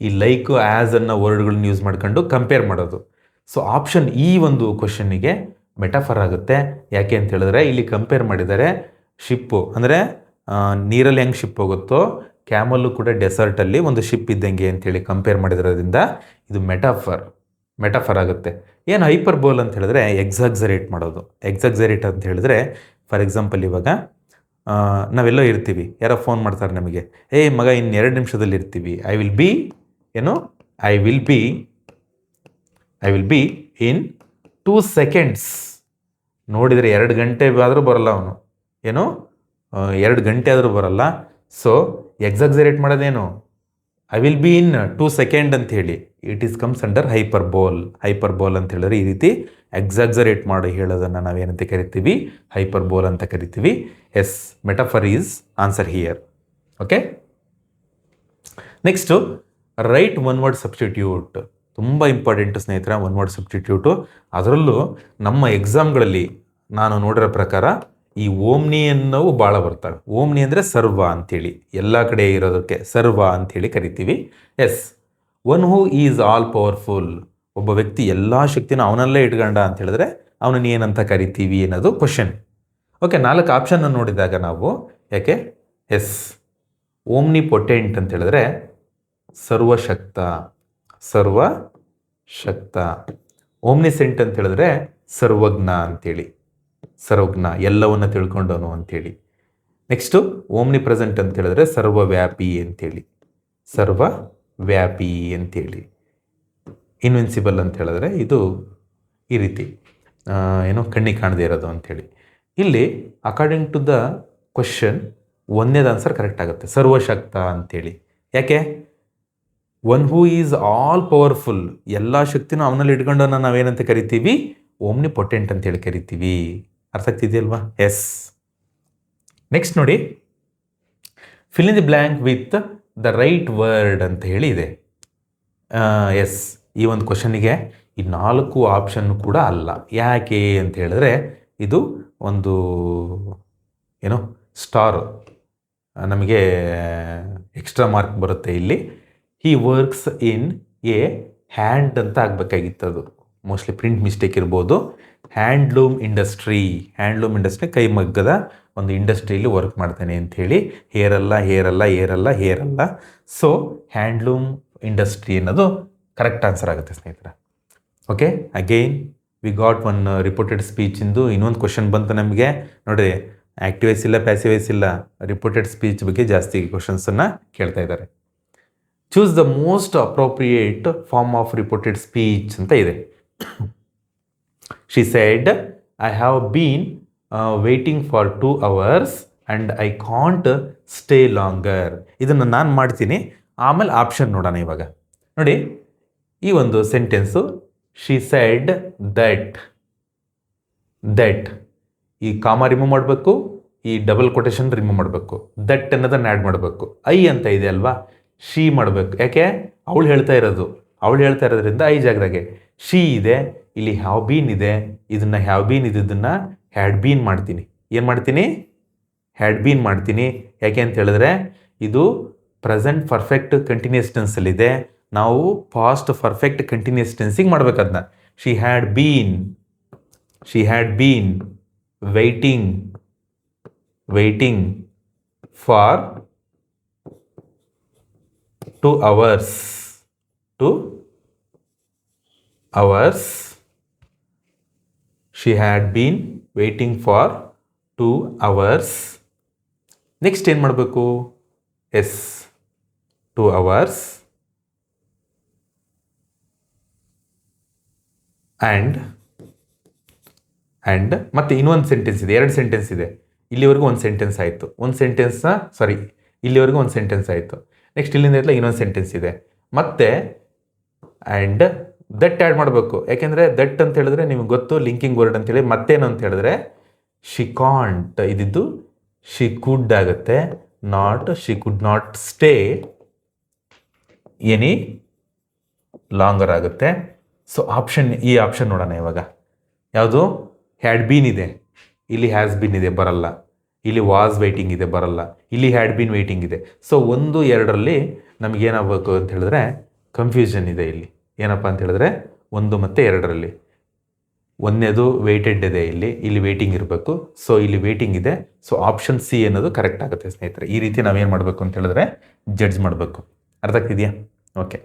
ಈ ಲೈಕ್ ಆ್ಯಸ್ ಅನ್ನೋ ವರ್ಡ್ಗಳನ್ನ ಯೂಸ್ ಮಾಡ್ಕೊಂಡು ಕಂಪೇರ್ ಮಾಡೋದು. ಸೊ ಆಪ್ಷನ್ ಈ ಒಂದು ಕ್ವಶನ್ನಿಗೆ ಮೆಟಾಫರ್ ಆಗುತ್ತೆ. ಯಾಕೆ ಅಂತ ಹೇಳಿದ್ರೆ ಇಲ್ಲಿ ಕಂಪೇರ್ ಮಾಡಿದ್ದಾರೆ. ಶಿಪ್ಪು ಅಂದರೆ ನೀರಲ್ಲಿ ಹೆಂಗೆ ಶಿಪ್ ಹೋಗುತ್ತೋ, ಕ್ಯಾಮಲ್ಲು ಕೂಡ ಡೆಸರ್ಟಲ್ಲಿ ಒಂದು ಶಿಪ್ ಇದ್ದಂಗೆ ಅಂತೇಳಿ ಕಂಪೇರ್ ಮಾಡಿದ್ರಿಂದ ಇದು ಮೆಟಾಫರ್ ಆಗುತ್ತೆ. ಏನು ಹೈಪರ್ಬೋಲ್ ಅಂತ ಹೇಳಿದ್ರೆ ಎಕ್ಸಾಗ್ಸರೇಟ್ ಮಾಡೋದು. ಎಕ್ಸಾಗ್ಸರೇಟ್ ಅಂತ ಹೇಳಿದ್ರೆ ಫಾರ್ ಎಕ್ಸಾಂಪಲ್ ಇವಾಗ ನಾವೆಲ್ಲೋ ಇರ್ತೀವಿ, ಯಾರೋ ಫೋನ್ ಮಾಡ್ತಾರೆ ನಮಗೆ, ಮಗ ಇನ್ನು 2 ನಿಮಿಷದಲ್ಲಿ ಇರ್ತೀವಿ, I will be in 2 seconds. ನೋಡಿದರೆ 2 ಗಂಟೆ ಆದರೂ ಬರಲ್ಲ ಅವನು, 2 ಗಂಟೆ ಆದರೂ ಬರಲ್ಲ. ಸೊ ಎಕ್ಸಾಗ್ಸರೇಟ್ ಮಾಡೋದೇನು? I will be in 2 second ಅಂತ ಹೇಳಿ it is comes under hyperbole ಅಂತ ಹೇಳಿದ್ರೆ ಈ ರೀತಿ ಎಕ್ಸಾಗ್ಸರೇಟ್ ಮಾಡಿ ಹೇಳೋದನ್ನು ನಾವೇನಂತ ಕರಿತೀವಿ? ಹೈಪರ್ಬೋಲ್ ಅಂತ ಕರಿತೀವಿ. Yes, metaphor is answer here. Okay, next write one word substitute. ತುಂಬ ಇಂಪಾರ್ಟೆಂಟ್ ಸ್ನೇಹಿತರೆ ಒನ್ ವರ್ಡ್ ಸಬ್ಸ್ಟಿಟ್ಯೂಟು. ಅದರಲ್ಲೂ ನಮ್ಮ ಎಕ್ಸಾಮ್ಗಳಲ್ಲಿ ನಾನು ನೋಡಿರೋ ಪ್ರಕಾರ ಈ ಓಮ್ನಿ ಅನ್ನೋವು ಭಾಳ ಬರ್ತವೆ. ಓಮ್ನಿ ಅಂದರೆ ಸರ್ವ ಅಂಥೇಳಿ, ಎಲ್ಲ ಕಡೆ ಇರೋದಕ್ಕೆ ಸರ್ವ ಅಂಥೇಳಿ ಕರಿತೀವಿ. Yes, one who is all powerful. ಒಬ್ಬ ವ್ಯಕ್ತಿ ಎಲ್ಲ ಶಕ್ತಿನ ಅವನಲ್ಲೇ ಇಟ್ಕೊಂಡ ಅಂತ ಹೇಳಿದ್ರೆ ಅವನನ್ನು ಏನಂತ ಕರಿತೀವಿ ಅನ್ನೋದು ಕ್ವಶನ್. ಓಕೆ, 4 ಆಪ್ಷನ್ನ ನೋಡಿದಾಗ ನಾವು ಯಾಕೆ ಓಮ್ನಿ ಪೊಟೆಂಟ್ ಅಂತ ಹೇಳಿದ್ರೆ ಸರ್ವಶಕ್ತ. ಓಮ್ನಿಸೆಂಟ್ ಅಂತ ಹೇಳಿದ್ರೆ ಸರ್ವಜ್ಞ ಅಂತೇಳಿ, ಎಲ್ಲವನ್ನ ತಿಳ್ಕೊಂಡವನು ಅಂಥೇಳಿ. ನೆಕ್ಸ್ಟು ಓಮ್ನಿ ಪ್ರೆಸೆಂಟ್ ಅಂತ ಹೇಳಿದ್ರೆ ಸರ್ವವ್ಯಾಪಿ ಅಂತೇಳಿ. ಇನ್ವಿನ್ಸಿಬಲ್ ಅಂತ ಹೇಳಿದ್ರೆ ಇದು ಈ ರೀತಿ ಕಣ್ಣಿಗೆ ಕಾಣದೇ ಇರೋದು ಅಂಥೇಳಿ. ಇಲ್ಲಿ ಅಕಾರ್ಡಿಂಗ್ ಟು ದ ಕ್ವಶನ್ ಒಂದೇದು ಆನ್ಸರ್ ಕರೆಕ್ಟ್ ಆಗುತ್ತೆ, ಸರ್ವಶಕ್ತ ಅಂಥೇಳಿ. ಯಾಕೆ? One who is all powerful, ಎಲ್ಲ ಶಕ್ತಿನೂ ಅವನಲ್ಲಿ ಇಟ್ಕೊಂಡವನ್ನ ನಾವೇನಂತ ಕರಿತೀವಿ? ಓಮ್ನಿ ಪೊಟೆಂಟ್ ಅಂತೇಳಿ ಕರಿತೀವಿ. ಅರ್ಥ ಆಗ್ತಿದೆಯಲ್ವಾ? ಎಸ್. ನೆಕ್ಸ್ಟ್ ನೋಡಿ, fill in the blank with the right word ಅಂತ ಹೇಳಿ ಇದೆ. ಎಸ್, ಈ ಒಂದು ಕ್ವಶನಿಗೆ ಈ 4 ಆಪ್ಷನ್ ಕೂಡ ಅಲ್ಲ. ಯಾಕೆ ಅಂತ ಹೇಳಿದ್ರೆ ಇದು ಒಂದು ಸ್ಟಾರ್ ನಮಗೆ ಎಕ್ಸ್ಟ್ರಾ ಮಾರ್ಕ್ ಬರುತ್ತೆ ಇಲ್ಲಿ. He works in a hand ಅಂತ ಆಗಬೇಕಾಗಿತ್ತು. ಅದು ಮೋಸ್ಟ್ಲಿ ಪ್ರಿಂಟ್ ಮಿಸ್ಟೇಕ್ ಇರ್ಬೋದು. ಹ್ಯಾಂಡ್ಲೂಮ್ ಇಂಡಸ್ಟ್ರಿ ಕೈಮಗ್ಗದ ಒಂದು ಇಂಡಸ್ಟ್ರಿಯಲ್ಲಿ ವರ್ಕ್ ಮಾಡ್ತಾನೆ ಅಂಥೇಳಿ. ಹೇರಲ್ಲ. ಸೊ ಹ್ಯಾಂಡ್ಲೂಮ್ ಇಂಡಸ್ಟ್ರಿ ಅನ್ನೋದು ಕರೆಕ್ಟ್ ಆನ್ಸರ್ ಆಗುತ್ತೆ ಸ್ನೇಹಿತರೆ. Okay, again we got one reported ಸ್ಪೀಚಿಂದು ಇನ್ನೊಂದು ಕ್ವಶನ್ ಬಂತು ನಮಗೆ. ನೋಡಿರಿ, ಆ್ಯಕ್ಟಿವೈಸ್ ಇಲ್ಲ, ಪ್ಯಾಸಿವೈಸ್ ಇಲ್ಲ, ರಿಪೋರ್ಟೆಡ್ ಸ್ಪೀಚ್ ಬಗ್ಗೆ ಜಾಸ್ತಿ ಕ್ವಶನ್ಸನ್ನು ಕೇಳ್ತಾ ಇದ್ದಾರೆ. Choose the most appropriate form of reported speech ಅಂತ ಇದೆ. She said, I have been waiting for 2 hours and I can't stay longer. ಇದನ್ನು ನಾನು ಮಾಡ್ತೀನಿ, ಆಮೇಲೆ ಆಪ್ಷನ್ ನೋಡೋಣ. ಇವಾಗ ನೋಡಿ, ಈ ಒಂದು ಸೆಂಟೆನ್ಸು ಶಿ ಸೆಡ್ ದಟ್ ಈ ಕಾಮ ರಿಮೂವ್ ಮಾಡಬೇಕು, ಈ ಡಬಲ್ ಕೊಟೇಶನ್ ರಿಮೂವ್ ಮಾಡಬೇಕು, ದಟ್ ಅನ್ನೋದನ್ನು ಆ್ಯಡ್ ಮಾಡಬೇಕು. ಐ ಅಂತ ಇದೆ ಅಲ್ವಾ, ಶಿ ಮಾಡಬೇಕು. ಯಾಕೆ ಅವಳು ಹೇಳ್ತಾ ಇರೋದ್ರಿಂದ ಐ ಜಾಗದಾಗೆ ಶಿ ಇದೆ, ಇಲ್ಲಿ ಹ್ಯಾವ್ ಬೀನ್ ಇದೆ, ಇದನ್ನು ಹ್ಯಾವ್ ಬೀನ್ ಇದನ್ನು ಹ್ಯಾಡ್ ಬೀನ್ ಮಾಡ್ತೀನಿ. ಏನು ಮಾಡ್ತೀನಿ? ಹ್ಯಾಡ್ ಬೀನ್ ಮಾಡ್ತೀನಿ. ಯಾಕೆ ಅಂತ ಹೇಳಿದ್ರೆ ಇದು ಪ್ರೆಸೆಂಟ್ ಪರ್ಫೆಕ್ಟ್ ಕಂಟಿನ್ಯೂಸ್ ಟೆನ್ಸಲ್ಲಿದೆ, ನಾವು ಪಾಸ್ಟ್ ಪರ್ಫೆಕ್ಟ್ ಕಂಟಿನ್ಯೂಸ್ ಟೆನ್ಸಿಗೆ ಮಾಡ್ಬೇಕು ಅದನ್ನ. She had been waiting for 2 hours. She had been waiting for 2 hours. Next ಏನು ಮಾಡಬೇಕು? S, 2 hours. ಆ್ಯಂಡ್ ಮತ್ತೆ ಇನ್ನೊಂದು ಸೆಂಟೆನ್ಸ್ ಇದೆ, 2 ಸೆಂಟೆನ್ಸ್ ಇದೆ. ಇಲ್ಲಿವರೆಗೂ ಒಂದು ಸೆಂಟೆನ್ಸ್ ಆಯಿತು, ಇಲ್ಲಿವರೆಗೂ ಒಂದು ಸೆಂಟೆನ್ಸ್ ಆಯಿತು. ನೆಕ್ಸ್ಟ್ ಇಲ್ಲಿಂದ ಇನ್ನೊಂದು ಸೆಂಟೆನ್ಸ್ ಇದೆ. ಮತ್ತೆ ಆ್ಯಂಡ್ ದಟ್ ಆ್ಯಡ್ ಮಾಡಬೇಕು. ಯಾಕೆಂದರೆ ದಟ್ ಅಂತ ಹೇಳಿದ್ರೆ ನಿಮ್ಗೆ ಗೊತ್ತು ಲಿಂಕಿಂಗ್ ವರ್ಡ್ ಅಂತೇಳಿ. ಮತ್ತೇನು ಅಂತ ಹೇಳಿದ್ರೆ ಶಿ ಕಾಂಟ್ ಇದ್ದಿದ್ದು ಶಿ ಕುಡ್ ಆಗುತ್ತೆ, she could not stay any longer ಆಗುತ್ತೆ. ಸೊ ಈ ಆಪ್ಷನ್ ನೋಡೋಣ ಇವಾಗ. ಯಾವುದು? ಹ್ಯಾಡ್ ಬೀನ್ ಇದೆ, ಇಲ್ಲಿ ಹ್ಯಾಸ್ ಬೀನ್ ಇದೆ, ಬರಲ್ಲ. ಇಲ್ಲಿ ವಾಸ್ ವೇಟಿಂಗ್ ಇದೆ, ಬರಲ್ಲ. ಇಲ್ಲಿ ಹ್ಯಾಡ್ ಬೀನ್ ವೇಟಿಂಗ್ ಇದೆ. ಸೊ 1, 2ರಲ್ಲಿ ನಮಗೇನಾಗಬೇಕು ಅಂತ ಹೇಳಿದ್ರೆ ಕನ್ಫ್ಯೂಷನ್ ಇದೆ. ಇಲ್ಲಿ ಏನಪ್ಪ ಅಂತ ಹೇಳಿದ್ರೆ 1 ಮತ್ತು 2ರಲ್ಲಿ 1ನೇದು ವೇಟೆಡ್ ಇದೆ, ಇಲ್ಲಿ ವೇಟಿಂಗ್ ಇರಬೇಕು. ಸೊ ಇಲ್ಲಿ ವೇಟಿಂಗ್ ಇದೆ. ಸೊ ಆಪ್ಷನ್ ಸಿ ಅನ್ನೋದು ಕರೆಕ್ಟ್ ಆಗುತ್ತೆ ಸ್ನೇಹಿತರೆ. ಈ ರೀತಿ ನಾವೇನು ಮಾಡಬೇಕು ಅಂತ ಹೇಳಿದ್ರೆ ಜಡ್ಜ್ ಮಾಡಬೇಕು. ಅರ್ಥ ಆಗ್ತಿದೆಯಾ? ಓಕೆ,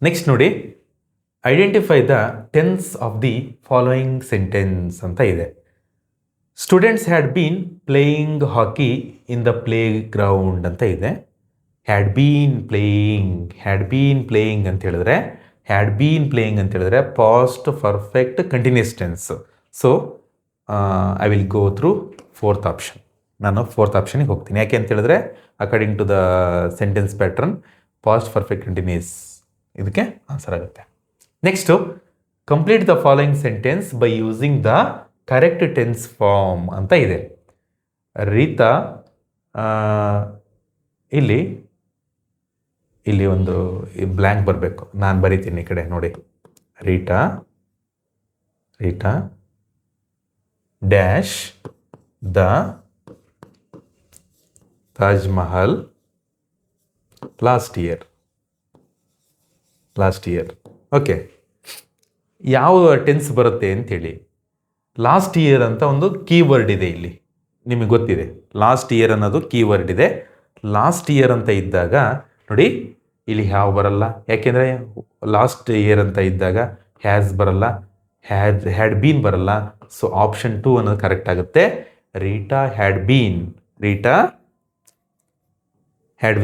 ನೆಕ್ಸ್ಟ್ ನೋಡಿ, identify the tense of the following sentence ಅಂತ ಇದೆ. Students had been playing hockey in the playground ಅಂತ ಇದೆ. ಹ್ಯಾಡ್ ಬೀನ್ ಪ್ಲೇಯಿಂಗ್ ಅಂತ ಹೇಳಿದ್ರೆ past perfect continuous tense. So I will go through 4th option. ನಾನು 4th ಆಪ್ಷನಿಗೆ ಹೋಗ್ತೀನಿ. ಯಾಕೆ ಅಂತ ಹೇಳಿದ್ರೆ according to the sentence pattern past perfect continuous ಇದಕ್ಕೆ ಆನ್ಸರ್ ಆಗುತ್ತೆ. Next, complete the following sentence by using the correct tense form ಅಂತ ಇದೆ. ರೀತಾ ಇಲ್ಲಿ ಒಂದು ಬ್ಲ್ಯಾಂಕ್ ಬರಬೇಕು, ನಾನು ಬರಿತೀನಿ ಈ ಕಡೆ ನೋಡಿ. Rita dash the Taj Mahal last year. Okay, ಯಾವ ಟೆನ್ಸ್ ಬರುತ್ತೆ ಅಂತೇಳಿ. ಲಾಸ್ಟ್ ಇಯರ್ ಅಂತ ಒಂದು ಕೀವರ್ಡ್ ಇದೆ ಇಲ್ಲಿ, ನಿಮಗೆ ಗೊತ್ತಿದೆ. ಲಾಸ್ಟ್ ಇಯರ್ ಅನ್ನೋದು ಕೀವರ್ಡ್ ಇದೆ. ಲಾಸ್ಟ್ ಇಯರ್ ಅಂತ ಇದ್ದಾಗ ನೋಡಿ, ಇಲ್ಲಿ ಹ್ಯಾವ್ ಬರಲ್ಲ. ಯಾಕೆಂದರೆ ಲಾಸ್ಟ್ ಇಯರ್ ಅಂತ ಇದ್ದಾಗ ಹ್ಯಾಸ್ ಬರಲ್ಲ, ಹ್ಯಾಡ್ ಬೀನ್ ಬರಲ್ಲ. ಸೊ ಆಪ್ಷನ್ 2 ಅನ್ನೋದು ಕರೆಕ್ಟ್ ಆಗುತ್ತೆ. Rita had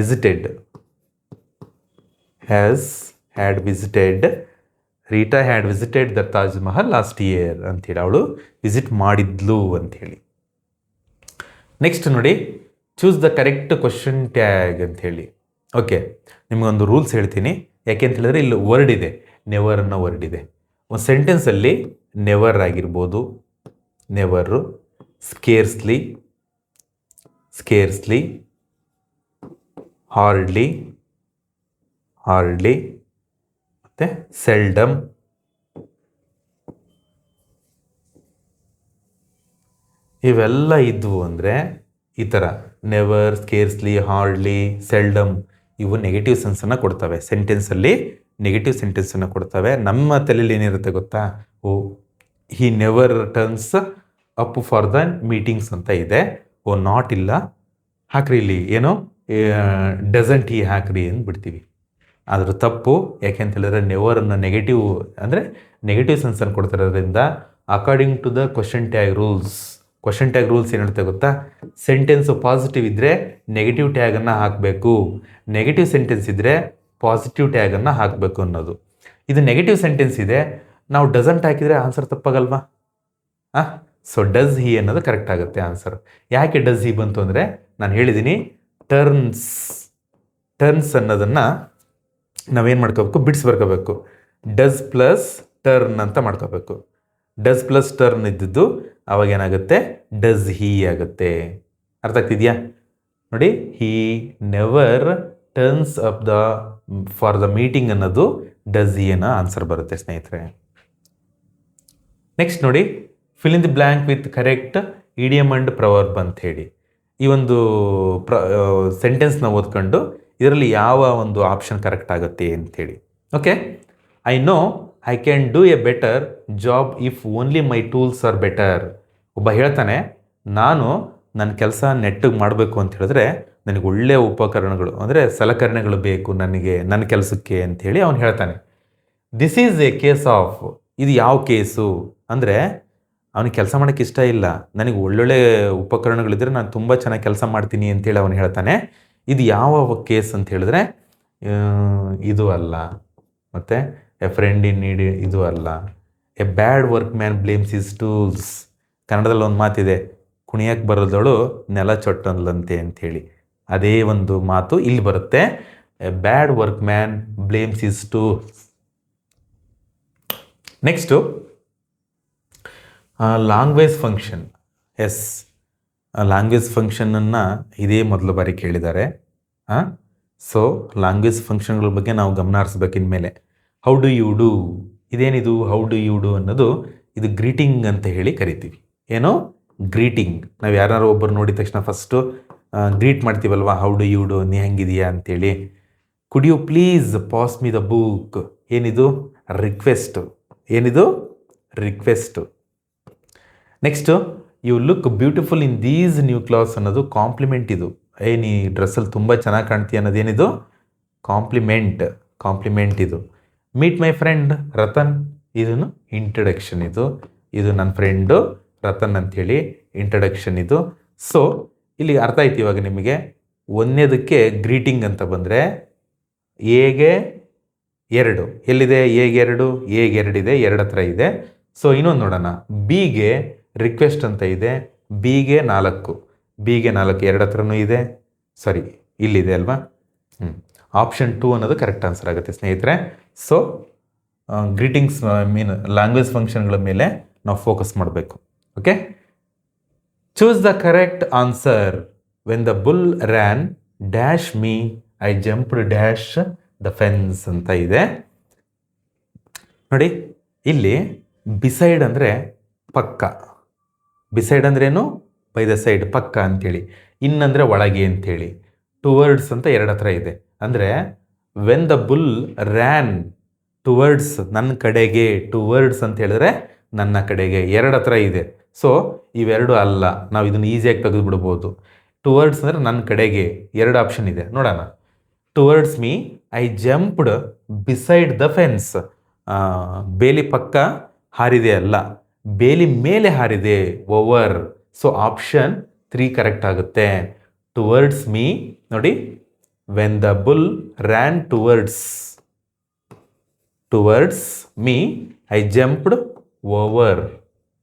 visited Rita had visited the Taj Mahal last year ಅಂಥೇಳಿ, ಅವಳು ವಿಸಿಟ್ ಮಾಡಿದ್ಲು ಅಂಥೇಳಿ. ನೆಕ್ಸ್ಟ್ ನೋಡಿ, choose the correct question tag ಅಂಥೇಳಿ. ಓಕೆ, ನಿಮಗೊಂದು ರೂಲ್ಸ್ ಹೇಳ್ತೀನಿ. ಯಾಕೆ ಅಂತ ಹೇಳಿದ್ರೆ ಇಲ್ಲಿ ವರ್ಡ್ ಇದೆ, ನೆವರ್ ಅನ್ನೋ ವರ್ಡ್ ಇದೆ. ಒಂದು ಸೆಂಟೆನ್ಸಲ್ಲಿ ನೆವರ್ ಆಗಿರ್ಬೋದು, ನೆವರು, ಸ್ಕೇರ್ಸ್ಲಿ, ಹಾರ್ಡ್ಲಿ, ಮತ್ತು ಸೆಲ್ಡಮ್, ಇವೆಲ್ಲ ಇದ್ವು ಅಂದರೆ ಈ ಥರ ನೆವರ್, ಸ್ಕೇರ್ಸ್ಲಿ, ಹಾರ್ಡ್ಲಿ, ಸೆಲ್ಡಮ್ ಇವು ನೆಗೆಟಿವ್ ಸೆನ್ಸನ್ನು ಕೊಡ್ತವೆ. ಸೆಂಟೆನ್ಸಲ್ಲಿ ನೆಗೆಟಿವ್ ಸೆಂಟೆನ್ಸನ್ನು ಕೊಡ್ತವೆ. ನಮ್ಮ ತಲೆಯಲ್ಲಿ ಏನಿರುತ್ತೆ ಗೊತ್ತಾ? He never turns up for the meetings ಅಂತ ಇದೆ. ನಾಟ್ ಇಲ್ಲ, ಹಾಕ್ರಿ ಇಲ್ಲಿ ಏನೋ ಡಸಂಟ್ ಹಿ ಹಾಕ್ರಿ ಅಂತ ಬಿಡ್ತೀವಿ. ಆದರೂ ತಪ್ಪು. ಯಾಕೆ ಅಂತ ಹೇಳಿದ್ರೆ ನೆವರನ್ನು ನೆಗೆಟಿವ್ ಅಂದರೆ ನೆಗೆಟಿವ್ ಸೆನ್ಸನ್ನು ಕೊಡ್ತಿರೋದ್ರಿಂದ according to the question tag rules ಏನು ಹೇಳ್ತಾ ಗೊತ್ತಾ? ಸೆಂಟೆನ್ಸು ಪಾಸಿಟಿವ್ ಇದ್ದರೆ ನೆಗೆಟಿವ್ ಟ್ಯಾಗನ್ನು ಹಾಕಬೇಕು, ನೆಗೆಟಿವ್ ಸೆಂಟೆನ್ಸ್ ಇದ್ದರೆ ಪಾಸಿಟಿವ್ ಟ್ಯಾಗನ್ನು ಹಾಕಬೇಕು ಅನ್ನೋದು. ಇದು ನೆಗೆಟಿವ್ ಸೆಂಟೆನ್ಸ್ ಇದೆ, ನಾವು ಡಸಂಟ್ ಹಾಕಿದರೆ ಆನ್ಸರ್ ತಪ್ಪಾಗಲ್ವಾ? ಸೊ ಡಸ್ ಹಿ ಅನ್ನೋದು ಕರೆಕ್ಟ್ ಆಗುತ್ತೆ ಆನ್ಸರ್. ಯಾಕೆ ಡಸ್ ಹಿ ಬಂತು ಅಂದರೆ ನಾನು ಹೇಳಿದ್ದೀನಿ, ಟರ್ನ್ಸ್ ಅನ್ನೋದನ್ನು ನಾವೇನು ಮಾಡ್ಕೋಬೇಕು? ಬಿಡ್ಸ್ ಬರ್ಕೋಬೇಕು. ಡಸ್ ಪ್ಲಸ್ ಟರ್ನ್ ಅಂತ ಮಾಡ್ಕೋಬೇಕು. ಡಸ್ ಪ್ಲಸ್ ಟರ್ನ್ ಇದ್ದಿದ್ದು ಅವಾಗ ಏನಾಗುತ್ತೆ, ಡಸ್ ಹೀ ಆಗುತ್ತೆ. ಅರ್ಥ ಆಗ್ತಿದೆಯಾ? ನೋಡಿ, he never turns up for the meeting ಅನ್ನೋದು ಡಸ್ ಹೀ ಅನ್ನೋ ಆನ್ಸರ್ ಬರುತ್ತೆ ಸ್ನೇಹಿತರೆ. ನೆಕ್ಸ್ಟ್ ನೋಡಿ, fill in the blank with correct idiom and proverb ಅಂತ ಹೇಳಿ ಈ ಒಂದು ಸೆಂಟೆನ್ಸ್ನ ಓದ್ಕೊಂಡು ಇದರಲ್ಲಿ ಯಾವ ಒಂದು ಆಪ್ಷನ್ ಕರೆಕ್ಟ್ ಆಗುತ್ತೆ ಅಂಥೇಳಿ. Okay, I know I can do A better job if only my tools are better. ಒಬ್ಬ ಹೇಳ್ತಾನೆ, ನಾನು ನನ್ನ ಕೆಲಸ ನೆಟ್ಟಿಗೆ ಮಾಡಬೇಕು ಅಂತ ಹೇಳಿದ್ರೆ ನನಗೆ ಒಳ್ಳೆಯ ಉಪಕರಣಗಳು ಅಂದರೆ ಸಲಕರಣೆಗಳು ಬೇಕು ನನಗೆ ನನ್ನ ಕೆಲಸಕ್ಕೆ ಅಂಥೇಳಿ ಅವನು ಹೇಳ್ತಾನೆ. This is A case of, ಇದು ಯಾವ ಕೇಸು ಅಂದರೆ ಅವನಿಗೆ ಕೆಲಸ ಮಾಡೋಕ್ಕೆ ಇಷ್ಟ ಇಲ್ಲ, ನನಗೆ ಒಳ್ಳೊಳ್ಳೆ ಉಪಕರಣಗಳಿದ್ದರೆ ನಾನು ತುಂಬ ಚೆನ್ನಾಗಿ ಕೆಲಸ ಮಾಡ್ತೀನಿ ಅಂತೇಳಿ ಅವನು ಹೇಳ್ತಾನೆ. ಇದು ಯಾವ ಕೇಸ್ ಅಂತ ಹೇಳಿದ್ರೆ ಇದು ಅಲ್ಲ, ಮತ್ತು ಎ ಫ್ರೆಂಡ್ ಇನ್ ನೀಡ್ ಇದು ಅಲ್ಲ. A bad workman blames his tools. ಕನ್ನಡದಲ್ಲಿ ಒಂದು ಮಾತಿದೆ, ಕುಣಿಯಕ್ಕೆ ಬರೋದಳು ನೆಲ ಚೊಟ್ಟಲ್ಲಂತೆ ಅಂಥೇಳಿ. ಅದೇ ಒಂದು ಮಾತು ಇಲ್ಲಿ ಬರುತ್ತೆ, a bad workman blames his tools. Next language function. Yes, language ಫಂಕ್ಷನನ್ನು ಇದೇ ಮೊದಲು ಬಾರಿ ಕೇಳಿದ್ದಾರೆ. ಸೊ ಲ್ಯಾಂಗ್ವೇಜ್ ಫಂಕ್ಷನ್ಗಳ ಬಗ್ಗೆ ನಾವು ಗಮನ ಹರಿಸ್ಬೇಕು ಇನ್ಮೇಲೆ. ಹೌ ಡು ಯು ಡೂ, ಇದೇನಿದು ಹೌ ಡು ಯು ಡೂ ಅನ್ನೋದು? ಇದು ಗ್ರೀಟಿಂಗ್ ಅಂತ ಹೇಳಿ ಕರಿತೀವಿ. ಏನೋ ಗ್ರೀಟಿಂಗ್. ನಾವು ಯಾರು ಒಬ್ಬರು ನೋಡಿದ ತಕ್ಷಣ ಫಸ್ಟು ಗ್ರೀಟ್ ಮಾಡ್ತೀವಲ್ವ, ಹೌ ಡು ಯು ಡೂ, ನೀ ಹೆಂಗಿದೆಯಾ ಅಂತೇಳಿ. Could you please pass me the book, ಏನಿದು ರಿಕ್ವೆಸ್ಟು. ಏನಿದು request. Next you look beautiful in these new clothes ಅನ್ನೋದು ಕಾಂಪ್ಲಿಮೆಂಟ್. ಇದು ನೀ ಡ್ರೆಸ್ಸಲ್ಲಿ ತುಂಬ ಚೆನ್ನಾಗಿ ಕಾಣ್ತೀಯ ಅನ್ನೋದೇನಿದು ಕಾಂಪ್ಲಿಮೆಂಟ್. ಕಾಂಪ್ಲಿಮೆಂಟ್ ಇದು. ಮೀಟ್ ಮೈ ಫ್ರೆಂಡ್ ರತನ್, ಇದನ್ನು ಇಂಟ್ರಡಕ್ಷನ್. ಇದು ನನ್ನ ಫ್ರೆಂಡು ರತನ್ ಅಂಥೇಳಿ ಇಂಟ್ರಡಕ್ಷನ್ ಇದು. ಸೊ ಇಲ್ಲಿ ಅರ್ಥ ಆಯ್ತು ಇವಾಗ ನಿಮಗೆ. ಒಂದನೇದಕ್ಕೆ ಗ್ರೀಟಿಂಗ್ ಅಂತ ಬಂದರೆ ಎಗೆ 2 ಎಲ್ಲಿದೆ? ಎಗೆ 2 2 ಇದೆ, 2 ಹತ್ರ ಇದೆ. ಸೊ ಇನ್ನೊಂದು ನೋಡೋಣ, ಬಿಗೆ ರಿಕ್ವೆಸ್ಟ್ ಅಂತ ಇದೆ, ಬಿಗೆ 4, ಬಿಗೆ 4 2 ಹತ್ರನೂ ಇದೆ. ಸಾರಿ, ಇಲ್ಲಿದೆ ಅಲ್ವಾ? ಆಪ್ಷನ್ 2 ಅನ್ನೋದು ಕರೆಕ್ಟ್ ಆನ್ಸರ್ ಆಗುತ್ತೆ ಸ್ನೇಹಿತರೆ. ಸೊ ಗ್ರೀಟಿಂಗ್ಸ್ ಮೀನ್ ಲ್ಯಾಂಗ್ವೇಜ್ ಫಂಕ್ಷನ್ಗಳ ಮೇಲೆ ನಾವು ಫೋಕಸ್ ಮಾಡಬೇಕು. Okay, choose the correct answer. When the bull ran dash me I jumped dash the fence ಅಂತ ಇದೆ ನೋಡಿ. ಇಲ್ಲಿ ಬಿಸೈಡ್ ಅಂದರೆ ಪಕ್ಕ. ಬಿಸೈಡ್ ಅಂದ್ರೇನು? ಬೈ ದ ಸೈಡ್, ಪಕ್ಕ ಅಂಥೇಳಿ. ಇನ್ನಂದರೆ ಒಳಗೆ ಅಂಥೇಳಿ. ಟುವರ್ಡ್ಸ್ ಅಂತ 2 ಹತ್ರ ಇದೆ. ಅಂದರೆ when the bull ran towards, ನನ್ನ ಕಡೆಗೆ. ಟುವರ್ಡ್ಸ್ ಅಂತ ಹೇಳಿದ್ರೆ ನನ್ನ ಕಡೆಗೆ, 2 ಹತ್ರ ಇದೆ. ಸೊ ಇವೆರಡು ಅಲ್ಲ, ನಾವು ಇದನ್ನು ಈಸಿಯಾಗಿ ತೆಗೆದುಬಿಡ್ಬೋದು. ಟುವರ್ಡ್ಸ್ ಅಂದರೆ ನನ್ನ ಕಡೆಗೆ, 2 ಆಪ್ಷನ್ ಇದೆ ನೋಡೋಣ. Towards me I jumped beside the fence. ಬೇಲಿ ಪಕ್ಕ ಹಾರಿದೆ ಅಲ್ಲ, ಬೇಲಿ ಮೇಲೆ ಹಾರಿದೆ, ಓವರ್. ಸೊ ಆಪ್ಷನ್ 3 ಕರೆಕ್ಟ್ ಆಗುತ್ತೆ. ಟುವರ್ಡ್ಸ್ ಮೀ ನೋಡಿ, when the bull ran towards me I jumped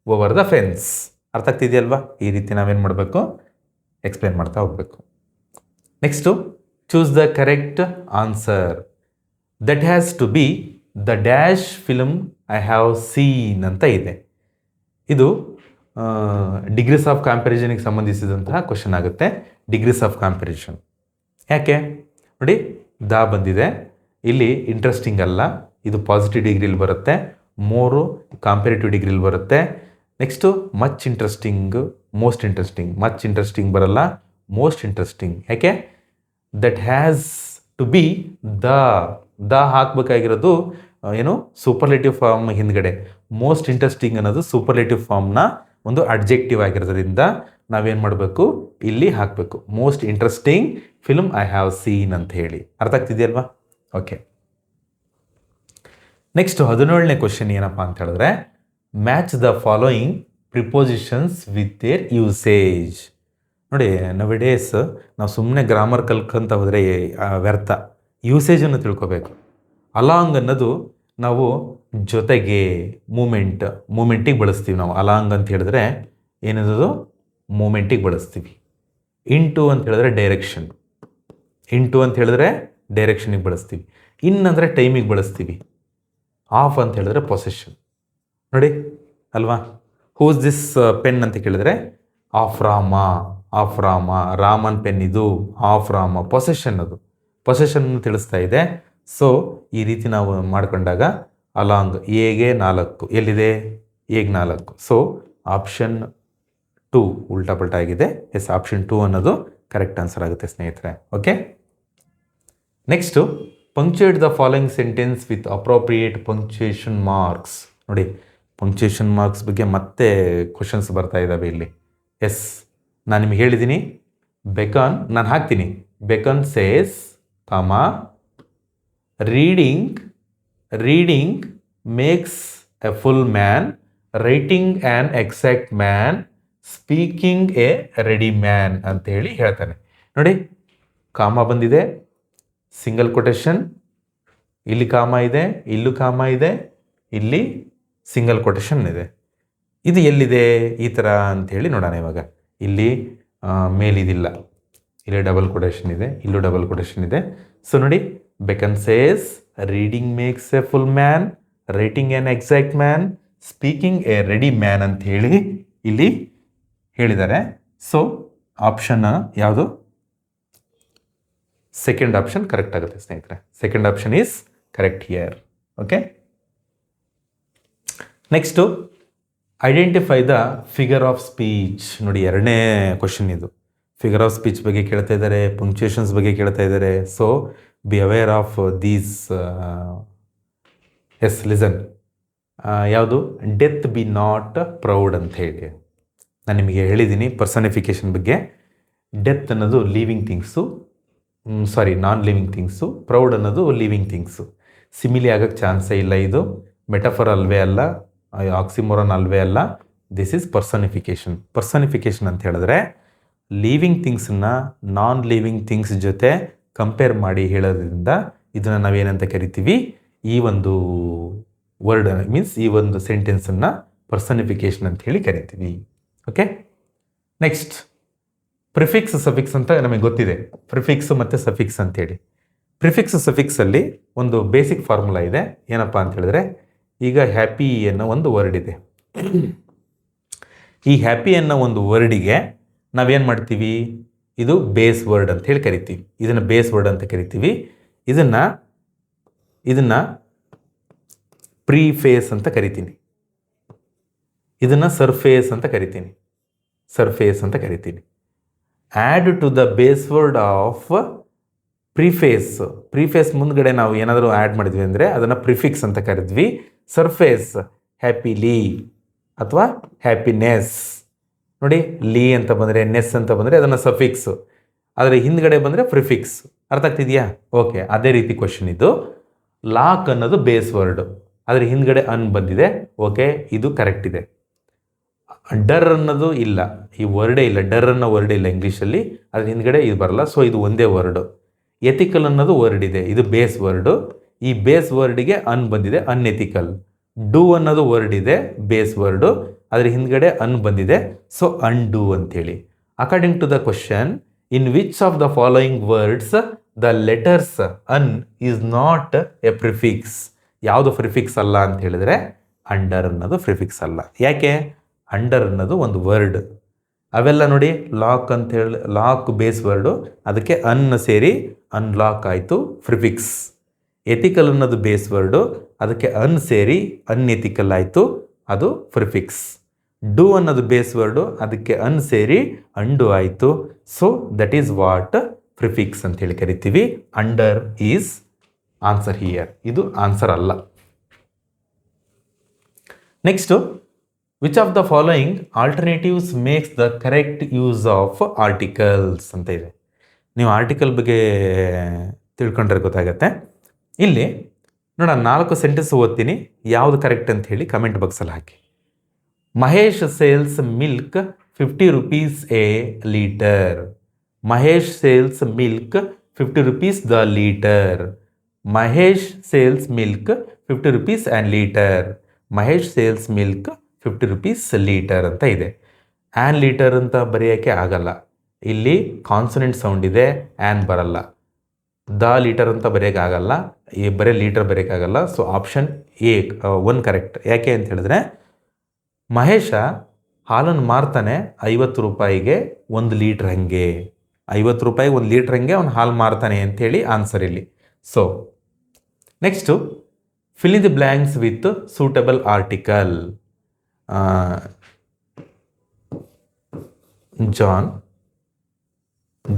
over the fence. ಅರ್ಥ ಆಗ್ತಿದೆಯಲ್ವಾ? ಈ ರೀತಿ ನಾವೇನು ಮಾಡಬೇಕು, ಎಕ್ಸ್ಪ್ಲೇನ್ ಮಾಡ್ತಾ ಹೋಗಬೇಕು. Next, choose the correct answer. That has to be the dash film I have seen ಅಂತ ಇದೆ. ಇದು ಡಿಗ್ರೀಸ್ ಆಫ್ ಕಂಪ್ಯಾರಿಸನ್ಗೆ ಸಂಬಂಧಿಸಿದಂತಹ ಕ್ವಶನ್ ಆಗುತ್ತೆ. ಡಿಗ್ರೀಸ್ ಆಫ್ ಕಂಪ್ಯಾರಿಸನ್ ಯಾಕೆ ನೋಡಿ, ದಾ ಬಂದಿದೆ ಇಲ್ಲಿ. ಇಂಟ್ರೆಸ್ಟಿಂಗ್ ಅಲ್ಲ, ಇದು ಪಾಸಿಟಿವ್ ಡಿಗ್ರಿಲಿ ಬರುತ್ತೆ. ಮೋರು ಕಾಂಪೇರಿಟಿವ್ ಡಿಗ್ರಿಲಿ ಬರುತ್ತೆ. Next much interesting, most interesting. Much interesting ಬರಲ್ಲ, ಮೋಸ್ಟ್ ಇಂಟ್ರೆಸ್ಟಿಂಗ್. ಯಾಕೆ? That has to be the ಹಾಕಬೇಕಾಗಿರೋದು ಏನು, ಸೂಪರ್ಲೇಟಿವ್ ಫಾರ್ಮ್ ಹಿಂದ್ಗಡೆ. ಮೋಸ್ಟ್ ಇಂಟ್ರೆಸ್ಟಿಂಗ್ ಅನ್ನೋದು ಸೂಪರ್ಲೇಟಿವ್ ಫಾರ್ಮ್ನ ಒಂದು ಅಡ್ಜೆಕ್ಟಿವ್ ಆಗಿರೋದ್ರಿಂದ ನಾವೇನು ಮಾಡಬೇಕು, ಇಲ್ಲಿ ಹಾಕಬೇಕು most interesting film I have seen ಅಂತ ಹೇಳಿ. ಅರ್ಥ ಆಗ್ತಿದೆಯಲ್ವಾ? ಓಕೆ, ನೆಕ್ಸ್ಟ್ 17ನೇ ಕ್ವಶನ್ ಏನಪ್ಪ ಅಂತ ಹೇಳಿದ್ರೆ, match the following prepositions with their usage. ನೋಡಿ, ನೌಡೇಸ್ ನಾವು ಸುಮ್ಮನೆ ಗ್ರಾಮರ್ ಕಲ್ಕಂತ ಹೋದರೆ ವ್ಯರ್ಥ. ಯೂಸೇಜನ್ನು ತಿಳ್ಕೊಬೇಕು. ಅಲಾಂಗ್ ಅನ್ನೋದು ನಾವು ಜೊತೆಗೆ, ಮೂಮೆಂಟಿಗೆ ಬಳಸ್ತೀವಿ ನಾವು. ಅಲಾಂಗ್ ಅಂತ ಹೇಳಿದ್ರೆ ಏನದು, ಮೂಮೆಂಟಿಗೆ ಬಳಸ್ತೀವಿ. ಇಂಟು ಅಂತ ಹೇಳಿದ್ರೆ ಡೈರೆಕ್ಷನ್. ಇಂಟು ಅಂತ ಹೇಳಿದ್ರೆ ಡೈರೆಕ್ಷನಿಗೆ ಬಳಸ್ತೀವಿ. ಇನ್ ಅಂದರೆ ಟೈಮಿಗೆ ಬಳಸ್ತೀವಿ. ಆಫ್ ಅಂತ ಹೇಳಿದ್ರೆ ಪೊಸೆಷನ್. ನೋಡಿ ಅಲ್ವಾ? ಹೂಸ್ ದಿಸ್ ಪೆನ್ ಅಂತ ಕೇಳಿದ್ರೆ ಆಫ್ ರಾಮ, ರಾಮನ್ ಪೆನ್ ಇದು, ಆಫ್ ರಾಮ, ಪೊಸೆಷನ್, ಅದು ಪೊಸೆಷನ್ ತಿಳಿಸ್ತಾ ಇದೆ. ಸೊ ಈ ರೀತಿ ನಾವು ಮಾಡ್ಕೊಂಡಾಗ ಅಲಾಂಗ್ ಎಗೆ 4, ಎಲ್ಲಿದೆ ಎಗೆ 4. ಸೊ ಆಪ್ಷನ್ 2 ಉಲ್ಟಾ ಪಲ್ಟಾ ಆಗಿದೆ. ಎಸ್, ಆಪ್ಷನ್ 2 ಅನ್ನೋದು ಕರೆಕ್ಟ್ ಆನ್ಸರ್ ಆಗುತ್ತೆ ಸ್ನೇಹಿತರೆ. Okay, next punctuate the following sentence with appropriate punctuation marks. ನೋಡಿ, ಪಂಕ್ಚುಯೇಷನ್ ಮಾರ್ಕ್ಸ್ ಬಗ್ಗೆ ಮತ್ತೆ ಕ್ವಶನ್ಸ್ ಬರ್ತಾ ಇದ್ದಾವೆ ಇಲ್ಲಿ. ಎಸ್, ನಾನು ನಿಮಗೆ ಹೇಳಿದ್ದೀನಿ, ಬೆಕಾನ್ ನಾನು ಹಾಕ್ತೀನಿ. Bacon says, reading makes a full man, writing an exact man, speaking a ready man ಅಂತ ಹೇಳಿ ಹೇಳ್ತಾನೆ. ನೋಡಿ, ಕಾಮ ಬಂದಿದೆ, ಸಿಂಗಲ್ ಕೊಟೇಶನ್, ಇಲ್ಲಿ ಕಾಮ ಇದೆ, ಇಲ್ಲೂ ಕಾಮ ಇದೆ, ಇಲ್ಲಿ ಸಿಂಗಲ್ ಕೊಟೇಶನ್ ಇದೆ. ಇದು ಎಲ್ಲಿದೆ ಈ ಥರ ಅಂಥೇಳಿ ನೋಡೋಣ. ಇವಾಗ ಇಲ್ಲಿ ಮೇಲಿದಿಲ್ಲ, ಇಲ್ಲಿ ಡಬಲ್ ಕೊಟೇಶನ್ ಇದೆ, ಇಲ್ಲೂ ಡಬಲ್ ಕೊಟೇಶನ್ ಇದೆ. ಸೊ ನೋಡಿ, Bacon says reading makes a full man, writing an exact man, speaking a ready man ಅಂತ ಹೇಳಿ ಇಲ್ಲಿ ಹೇಳಿದ್ದಾರೆ. ಸೊ ಆಪ್ಷನ್ ಯಾವುದು? ಸೆಕೆಂಡ್ ಆಪ್ಷನ್ ಕರೆಕ್ಟ್ ಆಗುತ್ತೆ ಸ್ನೇಹಿತರೆ. Second option is correct here. Okay, next identify the figure of speech. ನೋಡಿ, ಎರಡನೇ question ಇದು. ಫಿಗರ್ ಆಫ್ ಸ್ಪೀಚ್ ಬಗ್ಗೆ ಕೇಳ್ತಾ ಇದ್ದಾರೆ, ಪಂಕ್ಚುಯೇಷನ್ಸ್ ಬಗ್ಗೆ ಕೇಳ್ತಾ ಇದ್ದಾರೆ. So be aware of these. Yes, listen. ಯಾವುದು? ಡೆತ್ ಬಿ ನಾಟ್ ಪ್ರೌಡ್ ಅಂತ ಹೇಳಿ ನಾನು ನಿಮಗೆ ಹೇಳಿದ್ದೀನಿ ಪರ್ಸನಿಫಿಕೇಶನ್ ಬಗ್ಗೆ. ಡೆತ್ ಅನ್ನೋದು living things, non living things. Proud ಅನ್ನೋದು ಲಿವಿಂಗ್ ಥಿಂಗ್ಸು. ಸಿಮಿಲಿ ಆಗೋಕ್ಕೆ ಚಾನ್ಸೇ ಇಲ್ಲ. ಇದು ಮೆಟಫರ್ ಅಲ್ವೇ ಅಲ್ಲ, ಆಕ್ಸಿಮೋರನ್ ಅಲ್ವೇ ಅಲ್ಲ. This is ಪರ್ಸನಿಫಿಕೇಶನ್. ಪರ್ಸನಿಫಿಕೇಶನ್ ಅಂತ ಹೇಳಿದ್ರೆ ಲಿವಿಂಗ್ ಥಿಂಗ್ಸನ್ನ ನಾನ್ ಲಿವಿಂಗ್ ಥಿಂಗ್ಸ್ ಜೊತೆ ಕಂಪೇರ್ ಮಾಡಿ ಹೇಳೋದ್ರಿಂದ ಇದನ್ನು ನಾವೇನಂತ ಕರಿತೀವಿ? ಈ ಒಂದು ವರ್ಡ್ ಮೀನ್ಸ್ ಈ ಒಂದು ಸೆಂಟೆನ್ಸನ್ನು ಪರ್ಸನಿಫಿಕೇಶನ್ ಅಂತ ಹೇಳಿ ಕರಿತೀವಿ. ಓಕೆ, ನೆಕ್ಸ್ಟ್ ಪ್ರಿಫಿಕ್ಸ್ ಸಫಿಕ್ಸ್ ಅಂತ ನಮಗೆ ಗೊತ್ತಿದೆ. ಪ್ರಿಫಿಕ್ಸ್ ಮತ್ತು ಸಫಿಕ್ಸ್ ಅಂತೇಳಿ. ಪ್ರಿಫಿಕ್ಸ್ ಸಫಿಕ್ಸಲ್ಲಿ ಒಂದು ಬೇಸಿಕ್ ಫಾರ್ಮುಲಾ ಇದೆ. ಏನಪ್ಪ ಅಂತ ಹೇಳಿದ್ರೆ, ಈಗ ಹ್ಯಾಪಿ ಅನ್ನೋ ಒಂದು ವರ್ಡ್ ಇದೆ. ಈ ಹ್ಯಾಪಿ ಅನ್ನೋ ಒಂದು ವರ್ಡಿಗೆ ನಾವೇನು ಮಾಡ್ತೀವಿ? ಇದು ಬೇಸ್ ವರ್ಡ್ ಅಂತ ಹೇಳಿ ಕರಿತೀವಿ. ಇದನ್ನು ಬೇಸ್ ವರ್ಡ್ ಅಂತ ಕರಿತೀವಿ. ಇದನ್ನು ಪ್ರೀಫೇಸ್ ಅಂತ ಕರಿತೀನಿ. ಇದನ್ನು ಸರ್ಫೇಸ್ ಅಂತ ಕರಿತೀನಿ. Add to the base word of prefix ಮುಂದ್ಗಡೆ ನಾವು ಏನಾದರೂ ಆ್ಯಡ್ ಮಾಡಿದ್ವಿ ಅಂದರೆ ಅದನ್ನು ಪ್ರಿಫಿಕ್ಸ್ ಅಂತ ಕರಿದ್ವಿ. ಸರ್ಫೇಸ್ ಹ್ಯಾಪಿಲಿ ಅಥವಾ ಹ್ಯಾಪಿನೆಸ್. ನೋಡಿ, ಲೀ ಅಂತ ಬಂದರೆ, ನೆಸ್ ಅಂತ ಬಂದರೆ ಅದನ್ನು ಸಫಿಕ್ಸ್, ಆದರೆ ಹಿಂದ್ಗಡೆ ಬಂದರೆ ಪ್ರಿಫಿಕ್ಸ್. ಅರ್ಥ ಆಗ್ತಿದೆಯಾ? ಓಕೆ, ಅದೇ ರೀತಿ ಕ್ವಶನ್ ಇದು. ಲಾಕ್ ಅನ್ನೋದು ಬೇಸ್ ವರ್ಡ್, ಆದರೆ ಹಿಂದ್ಗಡೆ ಅನ್ ಬಂದಿದೆ. ಓಕೆ, ಇದು ಕರೆಕ್ಟ್ ಇದೆ. ಡರ್ ಅನ್ನೋದು ಇಲ್ಲ, ಈ ವರ್ಡೇ ಇಲ್ಲ. ಡರ್ ಅನ್ನೋ ವರ್ಡ್ ಇಲ್ಲ ಇಂಗ್ಲೀಷಲ್ಲಿ, ಅದ್ರ ಹಿಂದ್ಗಡೆ ಇದು ಬರಲ್ಲ. ಸೊ ಇದು ಒಂದೇ ವರ್ಡು. ಎಥಿಕಲ್ ಅನ್ನೋದು ವರ್ಡ್ ಇದೆ, ಇದು ಬೇಸ್ ವರ್ಡು. ಈ ಬೇಸ್ ವರ್ಡಿಗೆ ಅನ್ ಬಂದಿದೆ, ಅನ್ಎಥಿಕಲ್. ಡೂ ಅನ್ನೋದು ವರ್ಡ್ ಇದೆ, ಬೇಸ್ ವರ್ಡು, ಅದ್ರ ಹಿಂದ್ಗಡೆ ಅನ್ ಬಂದಿದೆ. ಸೊ ಅನ್ಡೂ ಅಂತೇಳಿ. According to the question, in which of the following words the letters un is not a prefix? ಯಾವುದು ಪ್ರಿಫಿಕ್ಸ್ ಅಲ್ಲ ಅಂತ ಹೇಳಿದ್ರೆ ಅಂಡರ್ ಅನ್ನೋದು ಪ್ರಿಫಿಕ್ಸ್ ಅಲ್ಲ. ಯಾಕೆ? ಅಂಡರ್ ಅನ್ನೋದು ಒಂದು ವರ್ಡ್. ಅವೆಲ್ಲ ನೋಡಿ, ಲಾಕ್ ಅಂತ ಹೇಳಿ, ಲಾಕ್ ಬೇಸ್ ವರ್ಡು, ಅದಕ್ಕೆ ಅನ್ ಸೇರಿ ಅನ್ಲಾಕ್ ಆಯಿತು, ಪ್ರಿಫಿಕ್ಸ್. ಎಥಿಕಲ್ ಅನ್ನೋದು ಬೇಸ್ ವರ್ಡು, ಅದಕ್ಕೆ ಅನ್ ಸೇರಿ ಅನ್ಎಥಿಕಲ್ ಆಯಿತು, ಅದು ಪ್ರಿಫಿಕ್ಸ್. ಡೂ ಅನ್ನೋದು ಬೇಸ್ ವರ್ಡು, ಅದಕ್ಕೆ ಅನ್ ಸೇರಿ ಅಂಡು ಆಯಿತು. So that is what prefix ಅಂತ ಹೇಳಿ ಕರಿತೀವಿ. Under is answer here. ಇದು ಆನ್ಸರ್ ಅಲ್ಲ. Next, which of the following alternatives makes the correct use of articles ಅಂತ ಇದೆ. ನೀವು ಆರ್ಟಿಕಲ್ ಬಗ್ಗೆ ತಿಳ್ಕೊಂಡ್ರೆ ಗೊತ್ತಾಗತ್ತೆ. ಇಲ್ಲಿ ನೋಡ, 4 ಸೆಂಟೆನ್ಸ್ ಓದ್ತೀನಿ, ಯಾವುದು ಕರೆಕ್ಟ್ ಅಂತ ಹೇಳಿ ಕಮೆಂಟ್ ಬಾಕ್ಸಲ್ಲಿ ಹಾಕಿ. Mahesh sells milk 50 rupees a litre. Mahesh sells milk 50 rupees the litre. Mahesh sells milk 50 rupees an litre. Mahesh sells milk 50 rupees litre ಅಂತ ಇದೆ. ಆ್ಯನ್ ಲೀಟರ್ ಅಂತ ಬರೆಯೋಕ್ಕೆ ಆಗಲ್ಲ, ಇಲ್ಲಿ ಕಾನ್ಸನೆಂಟ್ ಸೌಂಡ್ ಇದೆ, ಆ್ಯನ್ ಬರಲ್ಲ. ದ ಲೀಟರ್ ಅಂತ ಬರೆಯೋಕ್ಕಾಗಲ್ಲ, ಬರೀ ಲೀಟರ್ ಬರೆಯೋಕ್ಕಾಗಲ್ಲ. So option A 1 correct. ಯಾಕೆ ಅಂತ ಹೇಳಿದ್ರೆ, ಮಹೇಶ ಹಾಲನ್ನು ಮಾರ್ತಾನೆ 50 ರೂಪಾಯಿಗೆ 1 ಲೀಟ್ರ್ ಹಂಗೆ, 50 ರೂಪಾಯಿಗೆ 1 ಲೀಟ್ರ್ ಹಂಗೆ ಅವ್ನು ಹಾಲು ಮಾರ್ತಾನೆ ಅಂಥೇಳಿ ಆನ್ಸರ್ ಇಲ್ಲಿ. So next fill in the blanks with suitable article.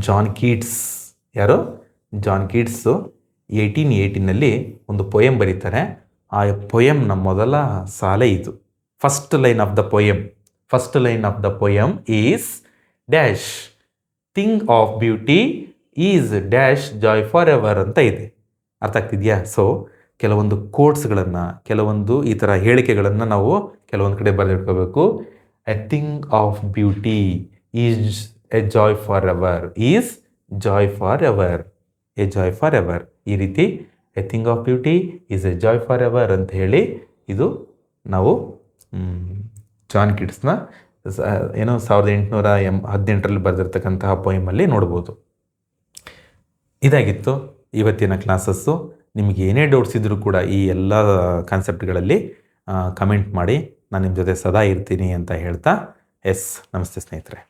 John Keats, ಯಾರು? ಜಾನ್ ಕೀಟ್ಸು 1818ನಲ್ಲಿ ಒಂದು ಪೊಯಮ್ ಬರೀತಾರೆ. ಆ ಪೊಯಮ್ನ ಮೊದಲ ಸಾಲೆ ಇದು. First line of the poem is dash thing of beauty is dash joy for ever ಅಂತ ಇದೆ. ಅರ್ಥ ಆಗ್ತಿದೆಯಾ? ಸೊ ಕೆಲವೊಂದು ಕೋಟ್ಸ್ಗಳನ್ನು, ಕೆಲವೊಂದು ಈ ಥರ ಹೇಳಿಕೆಗಳನ್ನು ನಾವು ಕೆಲವೊಂದು ಕಡೆ ಬರೆದಿಟ್ಕೋಬೇಕು. A thing of beauty is a joy for ever, is joy for ever, a joy for ever. ಈ ರೀತಿ a thing of beauty is a joy for ever ಅಂತ ಹೇಳಿ ಇದು ನಾವು ಜಾನ್ ಕೀಟ್ಸ್ನ 1818ರಲ್ಲಿ ಬರೆದಿರ್ತಕ್ಕಂತಹ ಪೊಯಮಲ್ಲಿ ನೋಡ್ಬೋದು. ಇದಾಗಿತ್ತು ಇವತ್ತಿನ ಕ್ಲಾಸಸ್ಸು. ನಿಮಗೆ ಏನೇ ಡೌಟ್ಸ್ ಇದ್ದರೂ ಕೂಡ ಈ ಎಲ್ಲ ಕಾನ್ಸೆಪ್ಟ್ಗಳಲ್ಲಿ ಕಮೆಂಟ್ ಮಾಡಿ, ನಾನು ನಿಮ್ಮ ಜೊತೆ ಸದಾ ಇರ್ತೀನಿ ಅಂತ ಹೇಳ್ತಾ, ನಮಸ್ತೆ ಸ್ನೇಹಿತರೆ.